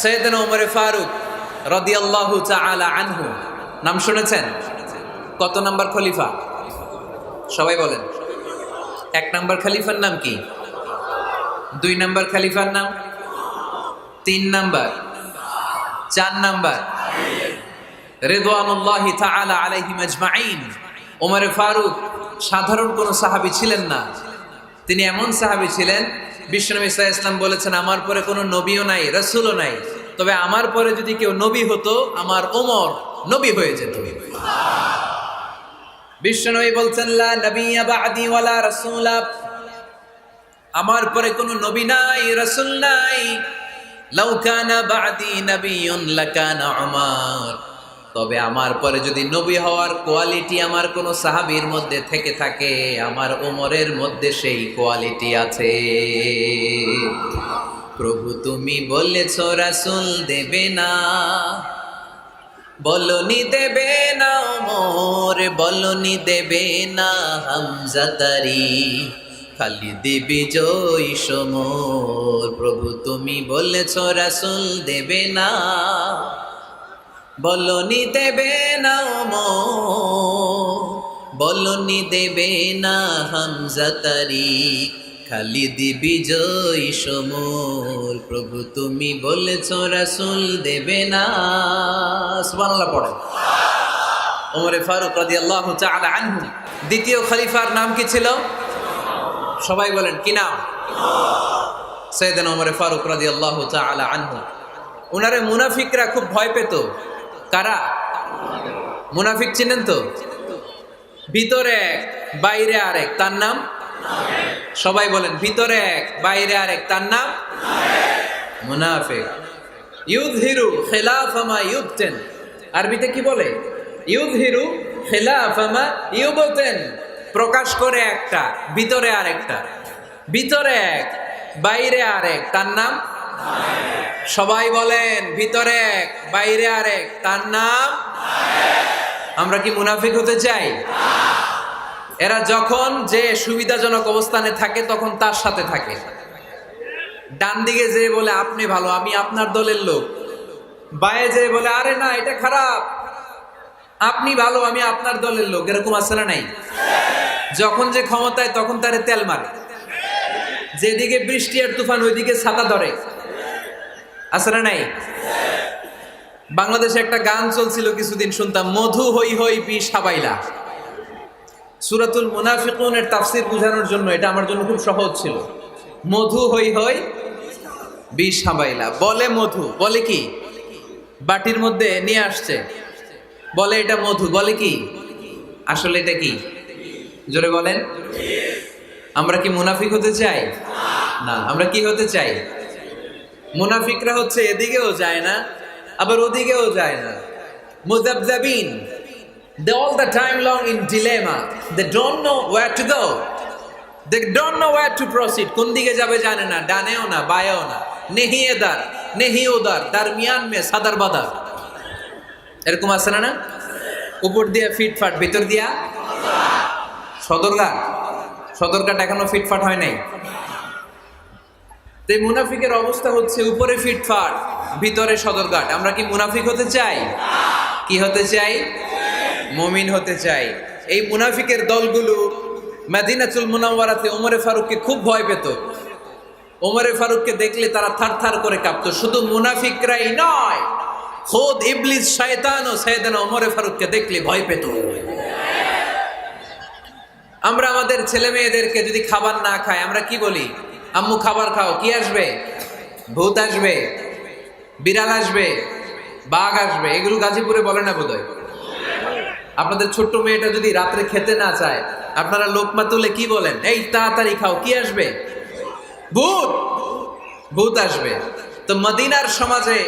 সৈয়দনা ওমর ফারুক রাদিয়াল্লাহু তাআলা আনহু নাম শুনেছেন? কত নাম্বার খলিফা? সবাই বলেন। 1 নাম্বার খলিফার নাম কি? 2 নাম্বার খলিফার নাম? 3 নাম্বার? 4 নাম্বার? রিদওয়ানুল্লাহি তাআলা আলাইহিম আজমাইন। ওমর ফারুক সাধারণ কোন সাহাবী ছিলেন না। তিনি এমন সাহাবী ছিলেন, বিশ্বনবী সাল্লাল্লাহু আলাইহি ওয়াসাল্লাম বলেছেন, আমার পরে কোনো নবীও নাই, রাসূলও নাই, তবে আমার পরে যদি কেউ নবী হতো, আমার ওমর নবী হয়ে যেত। বিশ্বনবী বলছেন, লা নবিয়্যা বা'দি ওয়ালা রাসূলা, আমার পরে কোনো নবী নাই, রাসূল নাই। লাউ কানা বা'দি নাবিয়্যুন লাকানা উমর, তবে আমার পরে যদি নবী হওয়ার কোয়ালিটি আমার কোন সাহাবীর মধ্যে থেকে থাকে, আমার ওমরের মধ্যে সেই কোয়ালিটি আছে। প্রভু তুমি বলেছো রাসূল দেবে না, বলনি দেবে না ওমর, বলনি দেবে না হামজা তারি, খালিদ বিজয়ী সমর। প্রভু তুমি বলেছো রাসূল দেবে না, বলনি দেবে না ওমর, বলনি দেবে না হামজা তারিক, খালিদ বিজয়ী সমর। প্রভু তুমি বলেছো রাসূল দেবে না। সুবহানাল্লাহ পড়েন। ওমর ফারুক রাদিয়াল্লাহু তাআলা আনহু দ্বিতীয় খলিফার নাম কি ছিল? সবাই বলেন, কি নাম? সাইয়েদনা ওমর ফারুক রাদিয়াল্লাহু তাআলা আনহু। উনারে মুনাফিকরা খুব ভয় পেত। কারা? মুনাফিক চিনেন তো? ভিতরে এক বাইরে আরেক, তার নাম? সবাই বলেন, ভিতরে এক বাইরে আরেক, তার নাম মুনাফিক। ইউযহিরু খিলাফা মা ইউবতিন, আরবিতে কি বলে? ইউযহিরু খিলাফা মা ইউবতিন, প্রকাশ করে একটা, ভিতরে আরেকটা। ভিতরে এক বাইরে আরেক, তার নাম? সবাই বলেন, ভিতরে এক বাইরে আরেক, তার নাম? আমরা কি মুনাফিক হতে চাই? এরা যখন যে সুবিধাজনক অবস্থানে থাকে তখন তার সাথে থাকে। ডান দিকে যে বলে আপনি ভালো, আমি আপনার দলের লোক। বায়ে যে বলে আরে না এটা খারাপ, আপনি ভালো, আমি আপনার দলের লোক। এরকম আছে না নাই? যখন যে ক্ষমতায় তখন তারে তেল মারে। যেদিকে বৃষ্টি আর তুফান ওইদিকে ছাতা ধরে। আছে না নাই? বাংলাদেশে একটা গান চলছিল কিছুদিন, শুনতাম, মধু হই হই বিষ হাবাইলা। সূরাতুল মুনাফিকুনের তাফসীর বোঝানোর জন্য এটা আমার জন্য খুব সহজ ছিল। মধু হই হই বিষ হাবাইলা। বলে মধু, বলে কি? বাটির মধ্যে নিয়ে আসছে, বলে এটা মধু, বলে কি? আসলে এটা কি? জোরে বলেন। আমরা কি মুনাফিক হতে চাই? না। আমরা কি হতে চাই? মুনাফিকরা হচ্ছে এদিকেও যায় না, আবার ওদিকেও যায় না। মুযাবযাবিন, they all the time long in dilemma, they don't know where to go, they don't know where to proceed, কোন দিকে যাবে জানে না, ডানেও না বায়েও না, নেহি এদার নেহি ওদার, দরমিয়ান মে সাদার বাদার। এরকম আছে না? উপর দিয়ে ফিটফাট, ভিতর দিয়া সদরঘাট। সদরঘাট এখনো ফিটফাট হয় নাই। তো এই মুনাফিকের অবস্থা হচ্ছে উপরে ফিটফাট, ভিতরে সদরঘাট। আমরা কি মুনাফিক হতে চাই? কি হতে চাই? মুমিন হতে চাই। এই মুনাফিকের দলগুলো মদিনাতুল মুনাওয়ারাতে ওমরে ফারুককে খুব ভয় পেত। ওমরে ফারুককে দেখলে তারা থারথার করে কাঁপতো। শুধু মুনাফিকরাই নয়, খোদ ইবলিস শয়তানও সাইয়েদনা ওমরে ফারুককে দেখলে ভয় পেত। আমরা আমাদের ছেলে মেয়েদেরকে যদি খাবার না খায়, আমরা কি বলি? আম্মু খাবার খাও। কি আসবে? ভূত আসবে, বিড়াল আসবে, বাঘ আসবে। এগুলো গাজীপুরে বলে না বোধহয়। আপনাদের ছোট্ট মেয়েটা যদি রাত্রে খেতে না চায়, আপনারা লোকমা তুলে কি বলেন? এই তাড়াতাড়ি খাও। কি আসবে? ভূত। ভূত আসবে। তো মদিনার সমাজে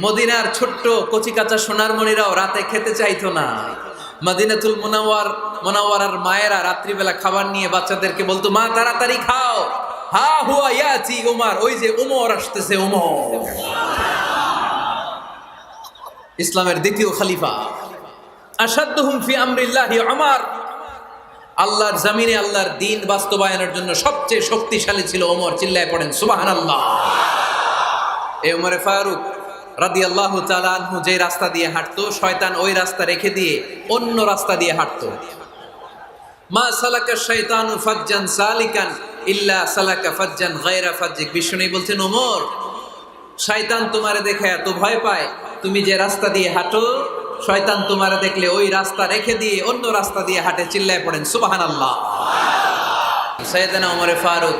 মদিনার ছোট্ট কচি কাঁচা সোনার মণিরাও রাতে খেতে চাইতো না। মদিনাতুল মুনাওয়ারার মায়েরা রাত্রিবেলা খাবার নিয়ে বাচ্চাদেরকে বলতো, মা তাড়াতাড়ি খাও, হা হুয়া ইয়াতি উমর, ওই যে উমর আসতেছে। উমর ইসলামের দ্বিতীয় খলিফা। আশাদ্দুহুম ফি আমরিল্লাহি উমর, আল্লাহর জমিনে আল্লাহর দ্বীন বাস্তবায়নের জন্য সবচেয়ে শক্তিশালী ছিল ওমর। চিল্লায় পড়েন সুবহানাল্লাহ। এই ওমরে ফারুক রাদিয়াল্লাহু তাআলা আনহু যে রাস্তা দিয়ে হাঁটতো, শয়তান ওই রাস্তা রেখে দিয়ে অন্য রাস্তা দিয়ে হাঁটতো। মা সালাকা শাইতানু ফাজ্জান সালিকান ইল্লা সালাকা ফাজ্জান গায়রা ফাজ্জিক। বিষ্ণু বলছেন, ওমর, শয়তান তোমারে দেখে এত ভয় পায়, তুমি যে রাস্তা দিয়ে হাঁটো, শয়তান তোমারে দেখলে ওই রাস্তা রেখে দিয়ে অন্য রাস্তা দিয়ে হাঁটে। চিল্লায় পড়েন সুবহানাল্লাহ। সাইয়েদনা ওমর ফারুক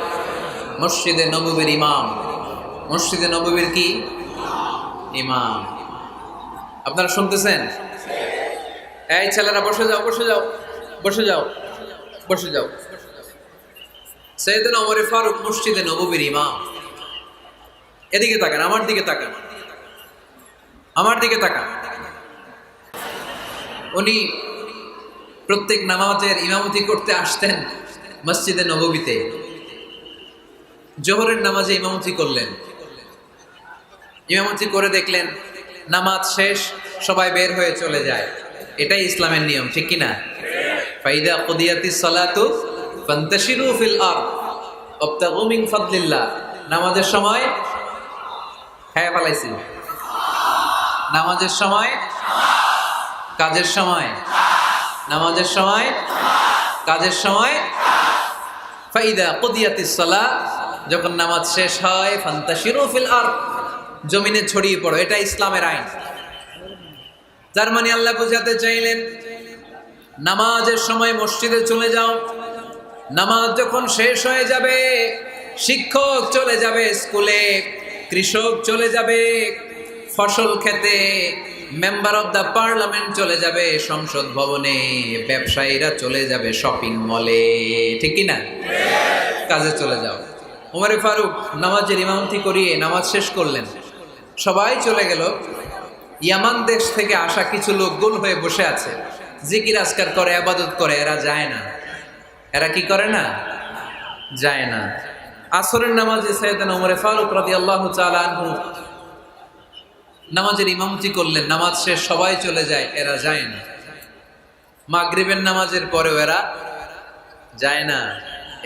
মসজিদে নববীর ইমাম। মসজিদে নববীর কি ইমাম? আপনারা শুনতেছেন? এই ছেলেরা বসে যাও, বসে যাও, বসে যাও, বসে যাও। সাইয়েদনা ওমর ফারুক মসজিদে নববীর ইমাম। এদিকে তাকান, আমার দিকে তাকান, আমার দিকে তাকান। উনি প্রত্যেক নামাজের ইমামতি করতে আসতেন মসজিদে নববীতে। জোহরের নামাজে ইমামতি করলেন। ইমামতি করে দেখলেন নামাজ শেষ, সবাই বের হয়ে চলে যায়। এটাই ইসলামের নিয়ম, ঠিক কিনা? ফাইদা কুদিয়াতিস সালাতু ফান্তাশিরু ফিল আরদ ওয়াবতাগু মিন ফাদলিল্লাহ। নামাজের সময় হ্যাঁ পালাইছি, নামাজের সময়, কাজের সময়, নামাজের সময়, কাজের সময়। ফাইদা কুদিয়াতিস সালাহ, যখন নামাজ শেষ হয়, ফান্তাশিরু ফিল আরদ, জমিনে ছড়িয়ে পড়ো। এটা ইসলামের আইন। তার মানে আল্লাহ বুঝাতে চাইলেন, নামাজের সময় মসজিদে চলে যাও। নামাজ যখন শেষ হয়ে যাবে, শিক্ষক চলে যাবে স্কুলে, কৃষক চলে যাবে ফসল খেতে, মেম্বার অফ দ্য পার্লামেন্ট চলে যাবে সংসদ ভবনে, ব্যবসায়ীরা চলে যাবে শপিং মলে, ঠিক কিনা? কাজে চলে যাও। ওমর ফারুক নামাজের ইমামতি করিয়ে নামাজ শেষ করলেন, সবাই চলে গেল। ইয়ামান দেশ থেকে আসা কিছু লোক গোল হয়ে বসে আছে, জিকির আজকার করে, ইবাদত করে। এরা যায় না। এরা কি করে না? যায় না। আসরের নামাজে সাইয়েদনা ওমর ফারুক রাদিয়াল্লাহু তাআলা আনহু নামাজের ইমামতি করলেন। নামাজ শেষ, সবাই চলে যায়, এরা যায় না। মাগরিবের নামাজের পরেও এরা যায় না।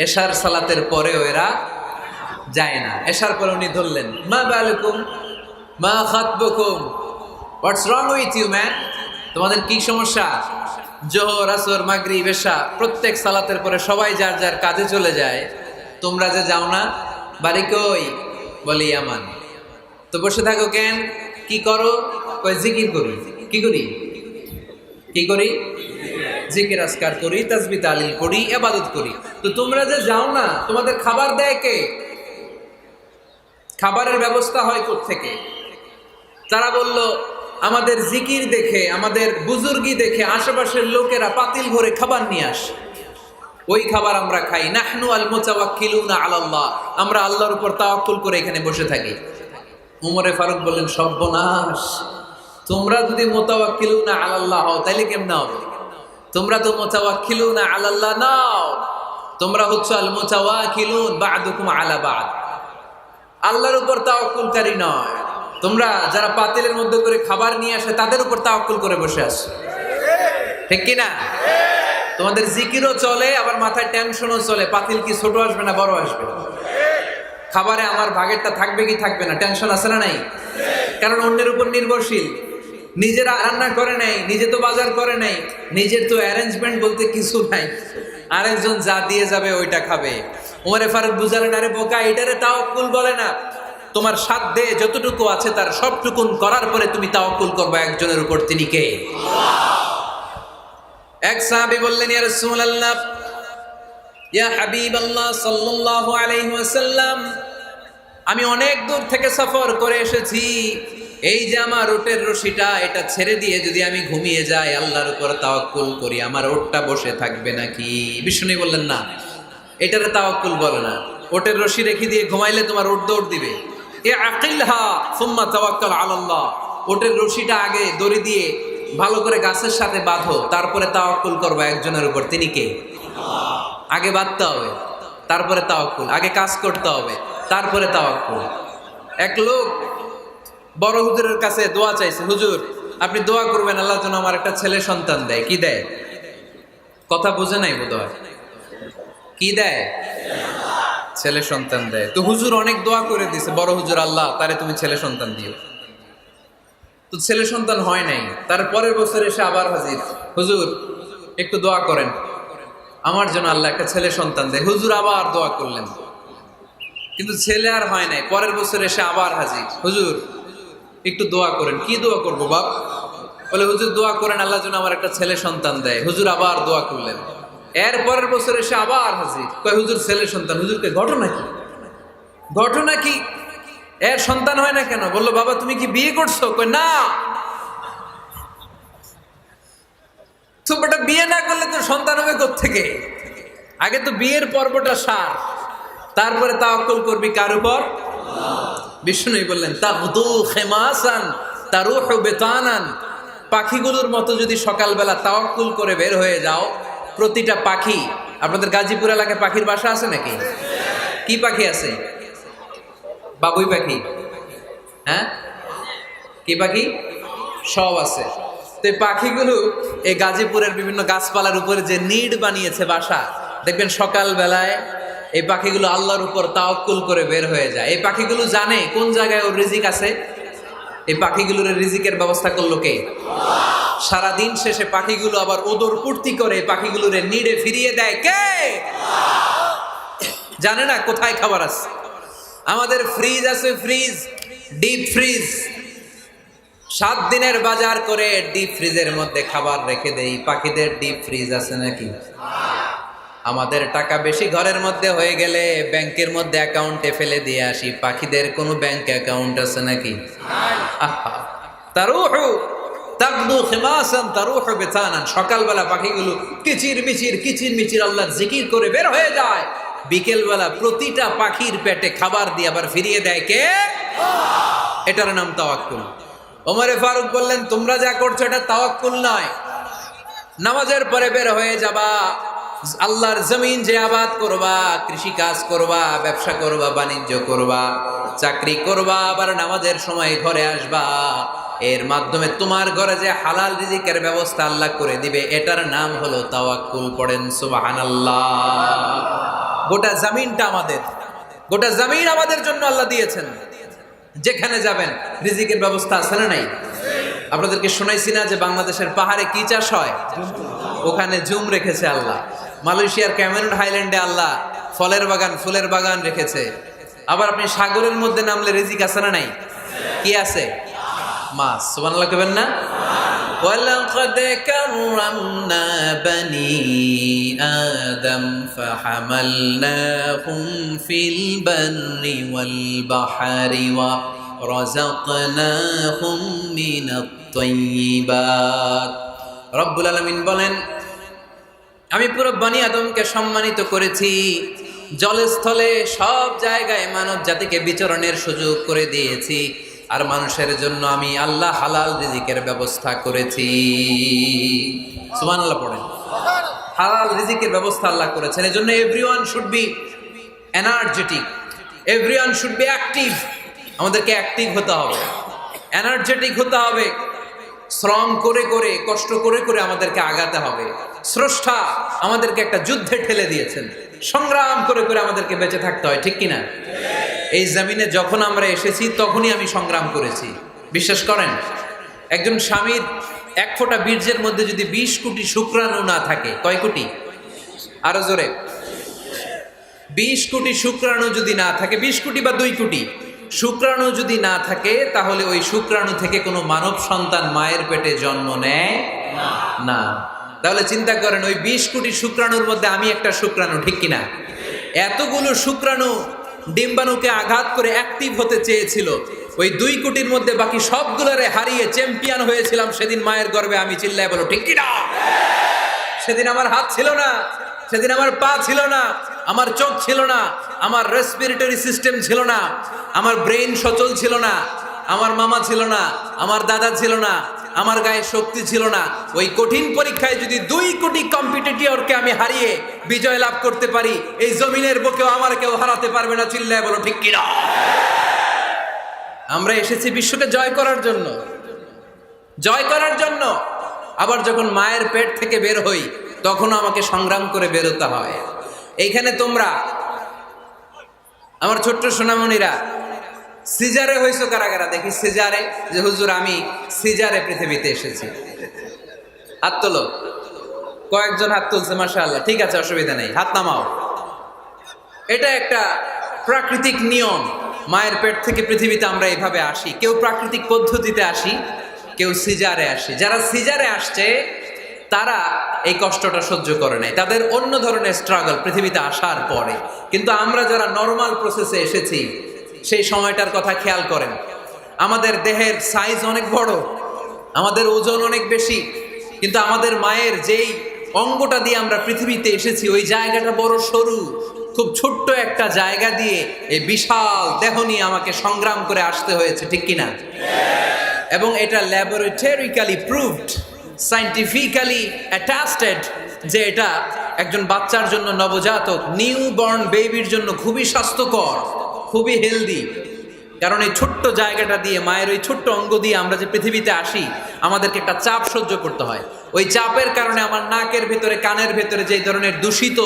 এশার সালাতের পরেও এরা যায় না। এশার পরে উনি ধরলেন, মা বালুকুম মা খাতবুকুম, হোয়াটস রং উইথ ইউ ম্যান? তোমাদের কি সমস্যা? জোহর, আসর, মাগরিব, এশা প্রত্যেক সালাতের পরে সবাই যার যার কাজে চলে যায়, তোমরা যে যাও না, বাড়ি কই? বলে ইয়ামান। তো বসে থাকো কেন? কি করো? কয় জিকির করি। কি করি? কি করি? জিকির আজকার করি, তাসবিহ তাহলিল করি, ইবাদত করি। তো তোমরা যে যাও না, তোমাদের খাবার দেয় কে? খাবারের ব্যবস্থা হয় কোত্থেকে? তারা বলল, আমাদের জিকির দেখে, আমাদের বুজুর্গি দেখে আশেপাশের লোকেরা পাতিল ভরে খাবার নিয়ে আসে, ওই খাবার আমরা খাই। নাহনু আল মুতাওয়াক্কিলুনা আলাল্লাহ, আমরা আল্লাহর উপর তাওয়াক্কুল করে এখানে বসে থাকি। উমরে ফারুক বললেন, সর্বনাশ, তোমরা যদি মুতাওয়াক্কিলুনা আলাল্লাহ হও তাইলে কেমনে হবে? তোমরা তো মুতাওয়াক্কিলুনা আলাল্লাহ নাও, তোমরা হচ্ছে আল মুতাওয়াক্কিলুন বা'দুকুম আলা বা'দ, আল্লাহর উপর তাওয়াক্কুলকারী নয়। তোমরা যারা পাতিলের মধ্যে করে খাবার নিয়ে আসে তাদের উপর তাওয়াক্কুল করে বসে আছো, ঠিক কি না? তোমাদের জিকিরও চলে, আবার মাথায় টেনশনও চলে, পাতিল কি ছোট আসবে না বড় আসবে, খাবারে আমার ভাগেরটা থাকবে কি থাকবে না, টেনশন আছে না নাই? কারণ অন্যের উপর নির্ভরশীল, নিজের রান্না করে নাই, নিজে তো বাজার করে নাই, নিজের তো অ্যারেঞ্জমেন্ট বলতে কিছু নাই, আরেকজন যা দিয়ে যাবে ওইটা খাবে। ওমরে ফারুক বুঝালেন, আরে বোকা, এটারে তাওয়াক্কুল বলে না। তোমার সাধ্যে যতটুকু আছে তার সবটুকুন করার পরে তুমি তাওয়াক্কুল করবে একজনের উপর, তিনি কে? এক সাহাবী বললেন, ইয়া রাসূলুল্লাহ, ইয়া হাবিবাল্লাহ সাল্লাল্লাহু আলাইহি ওয়াসাল্লাম, আমি অনেক দূর থেকে সফর করে এসেছি, এই যে আমার ওটের রশিটা, এটা ছেড়ে দিয়ে যদি আমি ঘুমিয়ে যাই, আল্লাহর উপর তাওয়াক্কুল করি, আমার ওটটা বসে থাকবে নাকি? বিষ্ণু বললেন, না, এটারে তাওয়াক্কুল বলে না। ওটের রশি রেখে দিয়ে ঘুমাইলে তোমার ওট দৌড় দিবে। এ আকিলহা সুম্মা তাওয়াক্কাল আলাল্লাহ, ওটের রশিটা আগে দড়ি দিয়ে ভালো করে গাছের সাথে বাঁধো, তারপরে তাওয়াক্কুল করবে একজনের উপর, তিনি কে? আগে বাঁধতে হবে, তারপরে তাওয়াক্কুল, আগে কাজ করতে হবে, তারপরে তাওয়াক্কুল। এক লোক বড় হুজুরের কাছে দোয়া চাইছে, হুজুর আপনি দোয়া করবেন আল্লাহ যেন আমার একটা ছেলে সন্তান দেয়। কি দেয়? কথা বুঝে নাই বোধহয়। কি দেয়? ছেলে সন্তান দেয়। তো হুজুর অনেক দোয়া করে দিছে, বড় হুজুর, আল্লাহ তারে তুমি ছেলে সন্তান দিও। তো ছেলে সন্তান হয় নাই, তার পরের বছর এসে আবার হাজির, হুজুর একটু দোয়া করেন আমার জন্য আল্লাহ একটা ছেলে সন্তান দেয়। হুজুর আবার দোয়া করলেন, কিন্তু ছেলে আর হয় নাই। পরের বছর এসে আবার হাজির, হুজুর একটু দোয়া করেন। কি দোয়া করবো বাপ? বলে হুজুর দোয়া করেন আল্লাহ যেন আমার একটা ছেলে সন্তান দেয়। হুজুর আবার দোয়া করলেন। এর পরের বছর এসে আবার হাজির, কয় হুজুর ছেলে সন্তান। হুজুরকে ঘটনা কি, ঘটনা কি, এর সন্তান হয় না কেন? বললো বাবা তুমি কি বিয়ে করছো? কয় না। তো বেটা বিয়ে না করলে তো সন্তান হবে কোত্থেকে? আগে তো বিয়ের পর্বটা সার, তারপরে তাওয়াক্কুল করবি কার উপর? বিষ্ণু বললেন তাগদু খেমাসান তারুহু বেতানান, পাখিগুলোর মতো যদি সকালবেলা তাওয়াক্কুল করে বের হয়ে যাও, প্রতিটা পাখি, আপনাদের গাজীপুর এলাকায় পাখির বাসা আছে নাকি? কি পাখি আছে? বাবুই পাখি, হ্যাঁ কি পাখি? সব আছে। তো এই পাখিগুলো এই গাজীপুরের বিভিন্ন গাছপালার উপরে যে নিড বানিয়েছে বাসা, দেখবেন সকাল বেলায় এই পাখিগুলো আল্লাহর উপর তাওয়াক্কুল করে বের হয়ে যায়। এই পাখিগুলো জানে কোন জায়গায় ওর রিজিক আছে। এই পাখিগুলোর রিজিকের ব্যবস্থা করলো কে? সারাদিন শেষে পাখিগুলো আবার ওদর পূর্তি করে পাখিগুলোর নিডে ফিরিয়ে দেয় কে? জানে না কোথায় খাবার আছে। আমাদের ফ্রিজ আছে, ফ্রিজ, ডিপ ফ্রিজ, 7 দিনের বাজার করে ডিপ ফ্রিজের মধ্যে খাবার রেখে দেই। পাখিদের ডিপ ফ্রিজ আছে নাকি? আমাদের টাকা বেশি ঘরের মধ্যে হয়ে গেলে ব্যাংকের মধ্যে অ্যাকাউন্টে ফেলে দিয়ে আসি। পাখিদের কোনো ব্যাংক অ্যাকাউন্ট আছে নাকি? তারুহু তাগদু খিমাসান তারুহু বিতানান, সকালবেলা পাখিগুলো কিচির মিচির আল্লাহর জিকির করে বের হয়ে যায়। বিকেলবেলা প্রতিটা পাখির পেটে খাবার দিয়ে আবার ফিরিয়ে দেয় কে? এটার নাম তাওয়াক্কুল। ওমরে ফারুক বললেন তোমরা যা করছো এটা তাওয়াক্কুল নয়। নামাজের পরে বের হয়ে যাবা, আল্লাহর জমিন যে আবাদ করবা, কৃষি কাজ করবা, ব্যবসা করবা, বাণিজ্য করবা, চাকরি করবা, আবার নামাজের সময় ঘরে আসবা, এর মাধ্যমে তোমার ঘরে যে হালাল রিজিকের ব্যবস্থা আল্লাহ করে দিবে, এটার নাম হলো তাওয়াক্কুল। পড়েন সুবহানাল্লাহ। গোটা জমিনটা আমাদের, গোটা জমিন আমাদের জন্য আল্লাহ দিয়েছেন। যেখানে যাবেন রিজিকের ব্যবস্থা আছে না নাই? আপনাদেরকে শোনাইছি না যে বাংলাদেশের পাহাড়ে কি চাষ হয়? ওখানে জুম রেখেছে আল্লাহ। মালয়েশিয়ার ক্যামেরন হাইল্যান্ডে আল্লাহ ফলের বাগান, ফুলের বাগান রেখেছে। আবার আপনি সাগরের মধ্যে নামলে রিজিক আছে না নাই? কি আছে? মাছ। সুবহানাল্লাহ কইবেন না? ওয়ালাকাদ কাররামনা বানি আদম ফাহামালনাহুম ফিল বাররি ওয়াল বাহরি ওয়া রাযাকনাহুম মিনাত তাইয়্যিবাত। রব্বুল আলামিন বলেন আমি পুরো বনি আদমকে সম্মানিত করেছি। জলে স্থলে সব জায়গায় মানব জাতিকে বিচরণের সুযোগ করে দিয়েছি। আর মানুষের জন্য আমি আল্লাহ হালাল রিজিকের ব্যবস্থা করেছি। সুবহানাল্লাহ পড়েন। হালাল রিজিকের ব্যবস্থা আল্লাহ করেছেন। এজন্য everyone should be energetic, everyone should be active. আমাদেরকে অ্যাক্টিভ হতে হবে, এনার্জেটিক হতে হবে। শ্রম করে করে, কষ্ট করে করে আমাদেরকে আগাতে হবে। স্রষ্টা আমাদেরকে একটা যুদ্ধে ঠেলে দিয়েছেন, সংগ্রাম করে করে আমাদেরকে বেঁচে থাকতে হয়, ঠিক কিনা? এই জমিনে যখন আমরা এসেছি তখনই আমি সংগ্রাম করেছি। বিশ্বাস করেন, একজন স্বামীর 1 ফোঁটা বীর্যের মধ্যে যদি 20 কোটি শুক্রাণু না থাকে, কয় কোটি? আরো জোরে। 20 কোটি শুক্রাণু যদি না থাকে, 20 কোটি বা 2 কোটি শুক্রাণু যদি না থাকে, তাহলে ওই শুক্রাণু থেকে কোনো মানব সন্তান মায়ের পেটে জন্ম নেয় না। তাহলে চিন্তা করেন, ওই 20 কোটি শুক্রাণুর মধ্যে আমি একটা শুক্রাণু, ঠিক কিনা? এতগুলো শুক্রাণু ডিম্বাণুকে আঘাত করে অ্যাক্টিভ হতে চেয়েছিল। ওই 2 কোটির মধ্যে বাকি সবগুলোরে হারিয়ে চ্যাম্পিয়ন হয়েছিলাম সেদিন মায়ের গর্ভে আমি। চিল্লায় বলো ঠিক কিনা? সেদিন আমার হাত ছিল না, সেদিন আমার পা ছিল না, আমার চোখ ছিল না, আমার রেসপিরেটরি সিস্টেম ছিল না, আমার ব্রেইন সচল ছিল না, আমার মামা ছিল না, আমার দাদা ছিল না, আমার গায়ে শক্তি ছিল না। ওই কঠিন পরীক্ষায় যদি 2 কোটি কম্পিটিটরকে আমি হারিয়ে বিজয় লাভ করতে পারি, এই জমিনের বুকেও আমার কেউ হারাতে পারবে না। চিল্লায় বলো ঠিক কিনা? আমরা এসেছি বিশ্বকে জয় করার জন্য, জয় করার জন্য। আবার যখন মায়ের পেট থেকে বের হই তখন আমাকে সংগ্রাম করে বেরোতে হয়। এইখানে তোমরা আমার ছোট্ট সোনামণিরা সিজারে হইছো কারা কারা? দেখি সিজারে, যে হুজুর আমি সিজারে পৃথিবীতে এসেছি। হাত তোলো, কয়েকজন হাত তুলছে, মাশাআল্লাহ, ঠিক আছে, অসুবিধা নেই, হাত নামাও। এটা একটা প্রাকৃতিক নিয়ম, মায়ের পেট থেকে পৃথিবীতে আমরা এইভাবে আসি। কেউ প্রাকৃতিক পদ্ধতিতে আসি, কেউ সিজারে আসি। যারা সিজারে আসছে তারা এই কষ্টটা সহ্য করে নাই, তাদের অন্য ধরনের স্ট্রাগল পৃথিবীতে আসার পরে। কিন্তু আমরা যারা নর্মাল প্রসেসে এসেছি সেই সময়টার কথা খেয়াল করেন। আমাদের দেহের সাইজ অনেক বড়, আমাদের ওজন অনেক বেশি, কিন্তু আমাদের মায়ের যেই অঙ্গটা দিয়ে আমরা পৃথিবীতে এসেছি ওই জায়গাটা বড় সরু। খুব ছোট্ট একটা জায়গা দিয়ে এই বিশাল দেহ নিয়ে আমাকে সংগ্রাম করে আসতে হয়েছে, ঠিক কিনা? এবং এটা ল্যাবরেটরিক্যালি প্রুভড, সায়েন্টিফিক্যালি অ্যাটাস্টেড যে এটা একজন বাচ্চার জন্য, নবজাতক নিউ বর্ন বেবির জন্য খুবই স্বাস্থ্যকর, খুবই হেলদি। কারণ এই ছোট্ট জায়গাটা দিয়ে, মায়ের ওই ছোট্ট অঙ্গ দিয়ে আমরা যে পৃথিবীতে আসি, আমাদেরকে একটা চাপ সহ্য করতে হয়। ওই চাপের কারণে আমার নাকের ভেতরে, কানের ভেতরে যে ধরনের দূষিত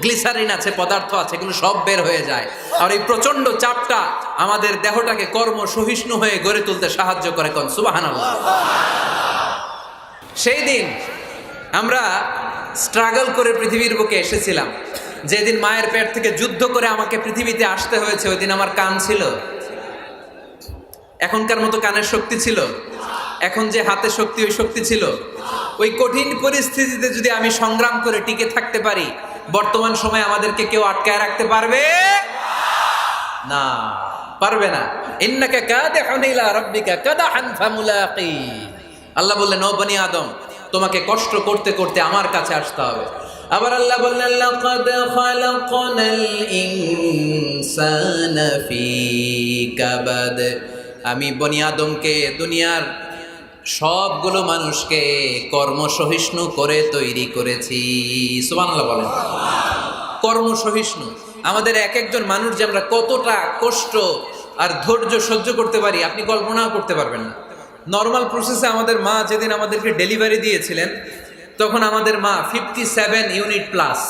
গ্লিসারিন আছে, পদার্থ আছে, এগুলো সব বের হয়ে যায়। আর এই প্রচন্ড চাপটা আমাদের দেহটাকে কর্ম সহিষ্ণু হয়ে গড়ে তুলতে সাহায্য করে। কোন সুবহানাল্লাহ। সেই দিন আমরা স্ট্রাগল করে পৃথিবীর বুকে এসেছিলাম। যেদিন মায়ের পেট থেকে যুদ্ধ করে আমাকে পৃথিবীতে আসতে হয়েছে, ওই দিন আমার কান ছিল? এখনকার মতো কানের শক্তি ছিল? এখন যে হাতে শক্তি, ওই শক্তি ছিল? ওই কঠিন পরিস্থিতিতে যদি আমি সংগ্রাম করে টিকে থাকতে পারি, বর্তমান সময়ে আমাদেরকে কেউ আটকায় রাখতে পারবে না, পারবে না। ইন্নাকা কাদিহুন ইলা রাব্বিকা কাদাহান ফামুলাকি। আল্লাহ বললেন, ও বনি আদম, তোমাকে কষ্ট করতে করতে আমার কাছে আসতে হবে। আবার আল্লাহ বললেন, লাকাদ খালাকনাল ইনসানা ফি কাবাদ। আমি বনি আদমকে, দুনিয়ার সবগুলো মানুষকে কর্মসহিষ্ণু করে তৈরি করেছি। সুবহানাল্লাহ বলেন। কর্মসহিষ্ণু। আমাদের এক একজন মানুষ যে আমরা কতটা কষ্ট আর ধৈর্য সহ্য করতে পারি আপনি কল্পনাও করতে পারবেন না। নর্মাল প্রসেসে আমাদের মা যেদিন আমাদেরকে ডেলিভারি দিয়েছিলেন, তখন আমাদের মা 57 ইউনিট প্লাস।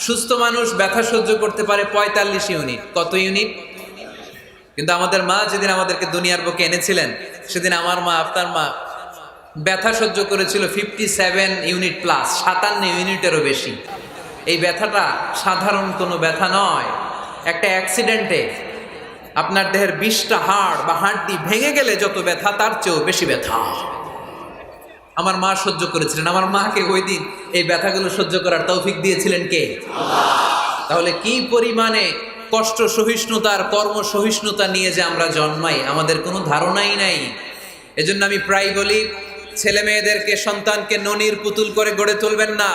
সুস্থ মানুষ ব্যথা সহ্য করতে পারে 45 ইউনিট। কত ইউনিট? কিন্তু আমাদের মা যেদিন আমাদেরকে দুনিয়ার বুকে এনেছিলেন, সেদিন আমার মা, আপনার মা ব্যথা সহ্য করেছিল 57 ইউনিট প্লাস, 57 ইউনিটেরও বেশি। এই ব্যথাটা সাধারণ কোনো ব্যথা নয়। একটা অ্যাক্সিডেন্টে আপনার দেহের 20টা হাড় বা হাড্ডি ভেঙে গেলে যত ব্যথা, তার চেয়েও বেশি ব্যথা আমার মা সহ্য করেছিলেন। আমার মাকে ওই দিন এই ব্যথাগুলো সহ্য করার তৌফিক দিয়েছিলেন কে? তাহলে কি পরিমাণে কষ্ট সহিষ্ণুতার, কর্ম সহিষ্ণুতা নিয়ে যে আমরা জন্মাই, আমাদের কোনো ধারণাই নাই। এজন্য আমি প্রায় বলি, ছেলে মেয়েদেরকে, সন্তানকে ননির পুতুল করে গড়ে তুলবেন না।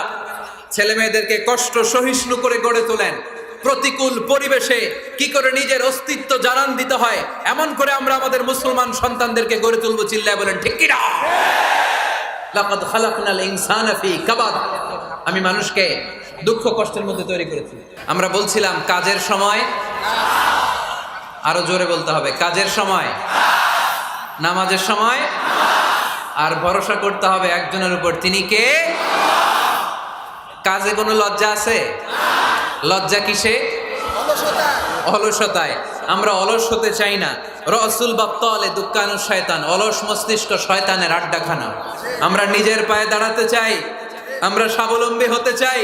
ছেলে মেয়েদেরকে কষ্ট সহিষ্ণু করে গড়ে তোলেন। প্রতিকূল পরিবেশে কি করে নিজের অস্তিত্ব জানান দিতে হয়, এমন করে আমরা আমাদের মুসলমান সন্তানদেরকে গড়ে তুলবো। চিল্লায় বলেন ঠিক কিনা? লাকাদ খালাকনাল ইনসানা ফি কাবাদ। আমি মানুষকে দুঃখ কষ্টের মধ্যে তৈরি করেছি। আমরা বলছিলাম কাজের সময়, আরো জোরে বলতে হবে, কাজের সময়, নামাজের সময়, আর ভরসা করতে হবে একজনের উপর, তিনি কে? কাজে কোনো লজ্জা আছে? লজ্জা কিসে? অলসতায়। আমরা অলস হতে চাই না। রসুল বাত্তালে দুক্কানু শয়তান, অলস মস্তিষ্ক শয়তানের আড্ডাখানা। আমরা নিজের পায়ে দাঁড়াতে চাই, আমরা স্বাবলম্বী হতে চাই,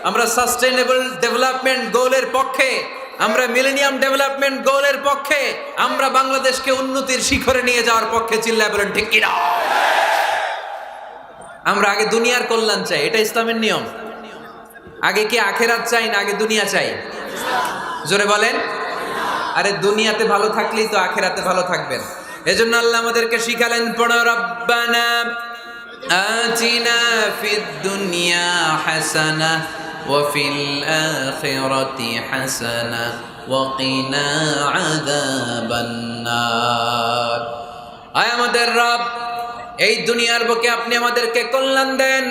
আমরা সাস্টেইনেবল ডেভেলপমেন্ট গোলের পক্ষে, আমরা মিলেনিয়াম ডেভেলপমেন্ট গোলের পক্ষে, আমরা বাংলাদেশকে উন্নতির শিখরে নিয়ে যাওয়ার পক্ষে। চিল্লায় বলেন ঠিক কিনা? আমরা আগে দুনিয়ার কল্যাণ চাই, এটা ইসলামের নিয়ম। আগে কি আখেরাত চাই না আগে দুনিয়া চাই? জোরে বলেন। আরে দুনিয়াতে ভালো থাকলেই তো আখেরাতে ভালো থাকবেন। এজন্য আল্লাহ আমাদেরকে শিখালেন, পড়ো রব্বানা আতিনা ফিদ দুনিয়া হাসানাহ ওয়া ফিল আখিরাতি হাসানাহ ওয়া কিনা আযাবান নার। আয় আমাদের রব, এই দুনিয়ার বুকে আপনি আমাদেরকে কল্যাণ দেন,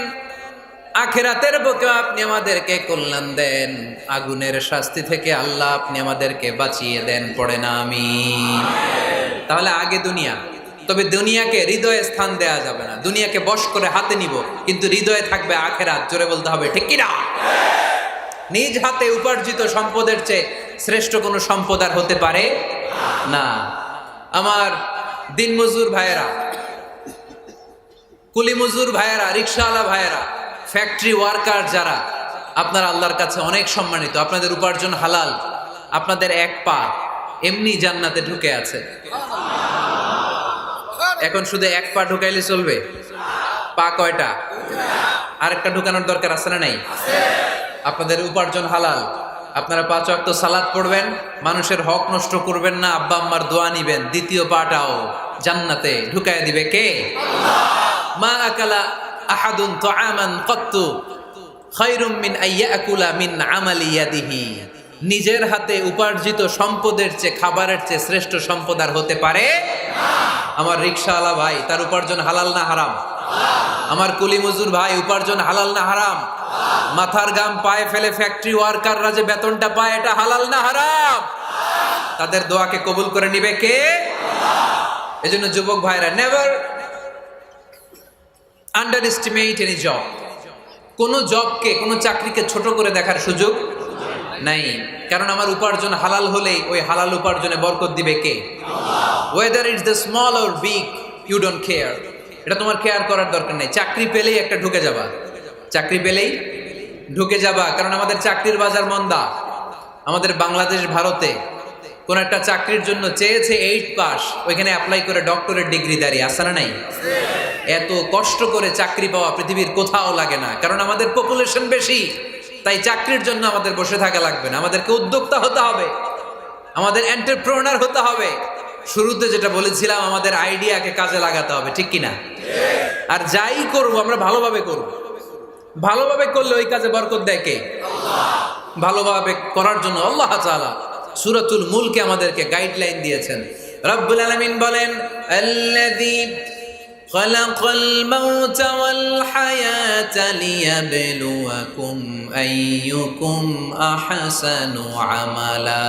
আখিরাতের বুকে আপনি আমাদেরকে কল্যাণ দেন, আগুনের শাস্তি থেকে আল্লাহ আপনি আমাদেরকে বাঁচিয়ে দেন। পড়ে না আমিন। তাহলে আগে দুনিয়া, তবে দুনিয়াকে হৃদয়ে স্থান দেয়া যাবে না। দুনিয়াকে বশ করে হাতে নিব, কিন্তু হৃদয়ে থাকবে আখিরাত। জোরে বলতে হবে ঠিক কিনা? নিজ হাতে উপার্জিত সম্পদের চেয়ে শ্রেষ্ঠ কোনো সম্পদ আর হতে পারে না। আমার দিনমজুর ভাইয়েরা, কুলি মজুর ভাইয়েরা, রিক্সাওয়ালা ভাইয়েরা, ফ্যাক্টরি ওয়ার্কার যারা, আপনারা আল্লাহর কাছে অনেক সম্মানিত। আপনাদের উপার্জন হালাল। আপনাদের এক পা এমনি জান্নাতে ঢুকে আছে। এখন শুধু এক পা ঢুকাইলে চলবে? পা কয়টা? আরেকটা ঢুকানোর দরকার আছে না নাই? আপনাদের উপার্জন হালাল। আপনারা 5 ওয়াক্ত সালাত পড়বেন, মানুষের হক নষ্ট করবেন না, আব্বা আম্মার দোয়া নিবেন। দ্বিতীয় পাটাও জান্নাতে ঢুকায় দিবে কে? মা আকালা আহাদুন তুআমান কত্তু খায়রুম মিন আইয়াকুলা মিন আমালি ইয়াদিহি। নিজের হাতে উপার্জিত সম্পদের চেয়ে, খাবারের চেয়ে শ্রেষ্ঠ সম্পদ আর হতে পারে না। আমার রিকশাওয়ালা ভাই, তার উপার্জন হালাল না হারাম? আমার কুলি মজুর ভাই, উপার্জন হালাল না হারাম? মাথার গাম পায়ে ফেলে ফ্যাক্টরি ওয়ার্কাররা যে বেতনটা পায়, এটা হালাল না হারাম? তাদের দোয়াকে কবুল করে নিবে কে? এজন্য যুবক ভাইরা, never under estimate any job. কোন জবকে, কোন চাকরিকে ছোট করে দেখার সুযোগ নাই। কারণ আমার উপার্জন হালাল হলেই ওই হালাল উপার্জনে বরকত দিবে কে? Whether it's the small or big, you don't care. এটা তোমার কেয়ার করার দরকার নেই। চাকরি পেলেই একটা ঢুকে যাবা, চাকরি পেলেই ঢুকে যাবা। কারণ আমাদের চাকরির বাজার মন্দা। আমাদের বাংলাদেশ, ভারতে কোন একটা চাকরির জন্য চেয়েছে 8 পাস, ওইখানে অ্যাপ্লাই করে ডক্টরেট ডিগ্রি দাঁড়িয়ে আসে না নাই? এত কষ্ট করে চাকরি পাওয়া পৃথিবীর কোথাও লাগে না। কারণ আমাদের পপুলেশন বেশি, তাই চাকরির জন্য আমাদের বসে থাকা লাগবে না। আমাদেরকে উদ্যোক্তা হতে হবে, আমাদের এন্টারপ্রেনার হতে হবে। শুরুতে যেটা বলেছিলাম, আমাদের আইডিয়াকে কাজে লাগাতে হবে, ঠিক কিনা? আর যাই করব আমরা ভালোভাবে করব। ভালোভাবে করলে ওই কাজে বরকত দেয় কে? ভালোভাবে করার জন্য আল্লাহ তাআলা সূরাতুল মুলকে আমাদেরকে গাইডলাইন দিয়েছেন। রব্বুল আলামিন বলেন, আল্লাযী খালাকাল মাউতা ওয়াল হায়াতা লিয়াবলুয়াকুম আইয়ুকুম আহসানু আমালা।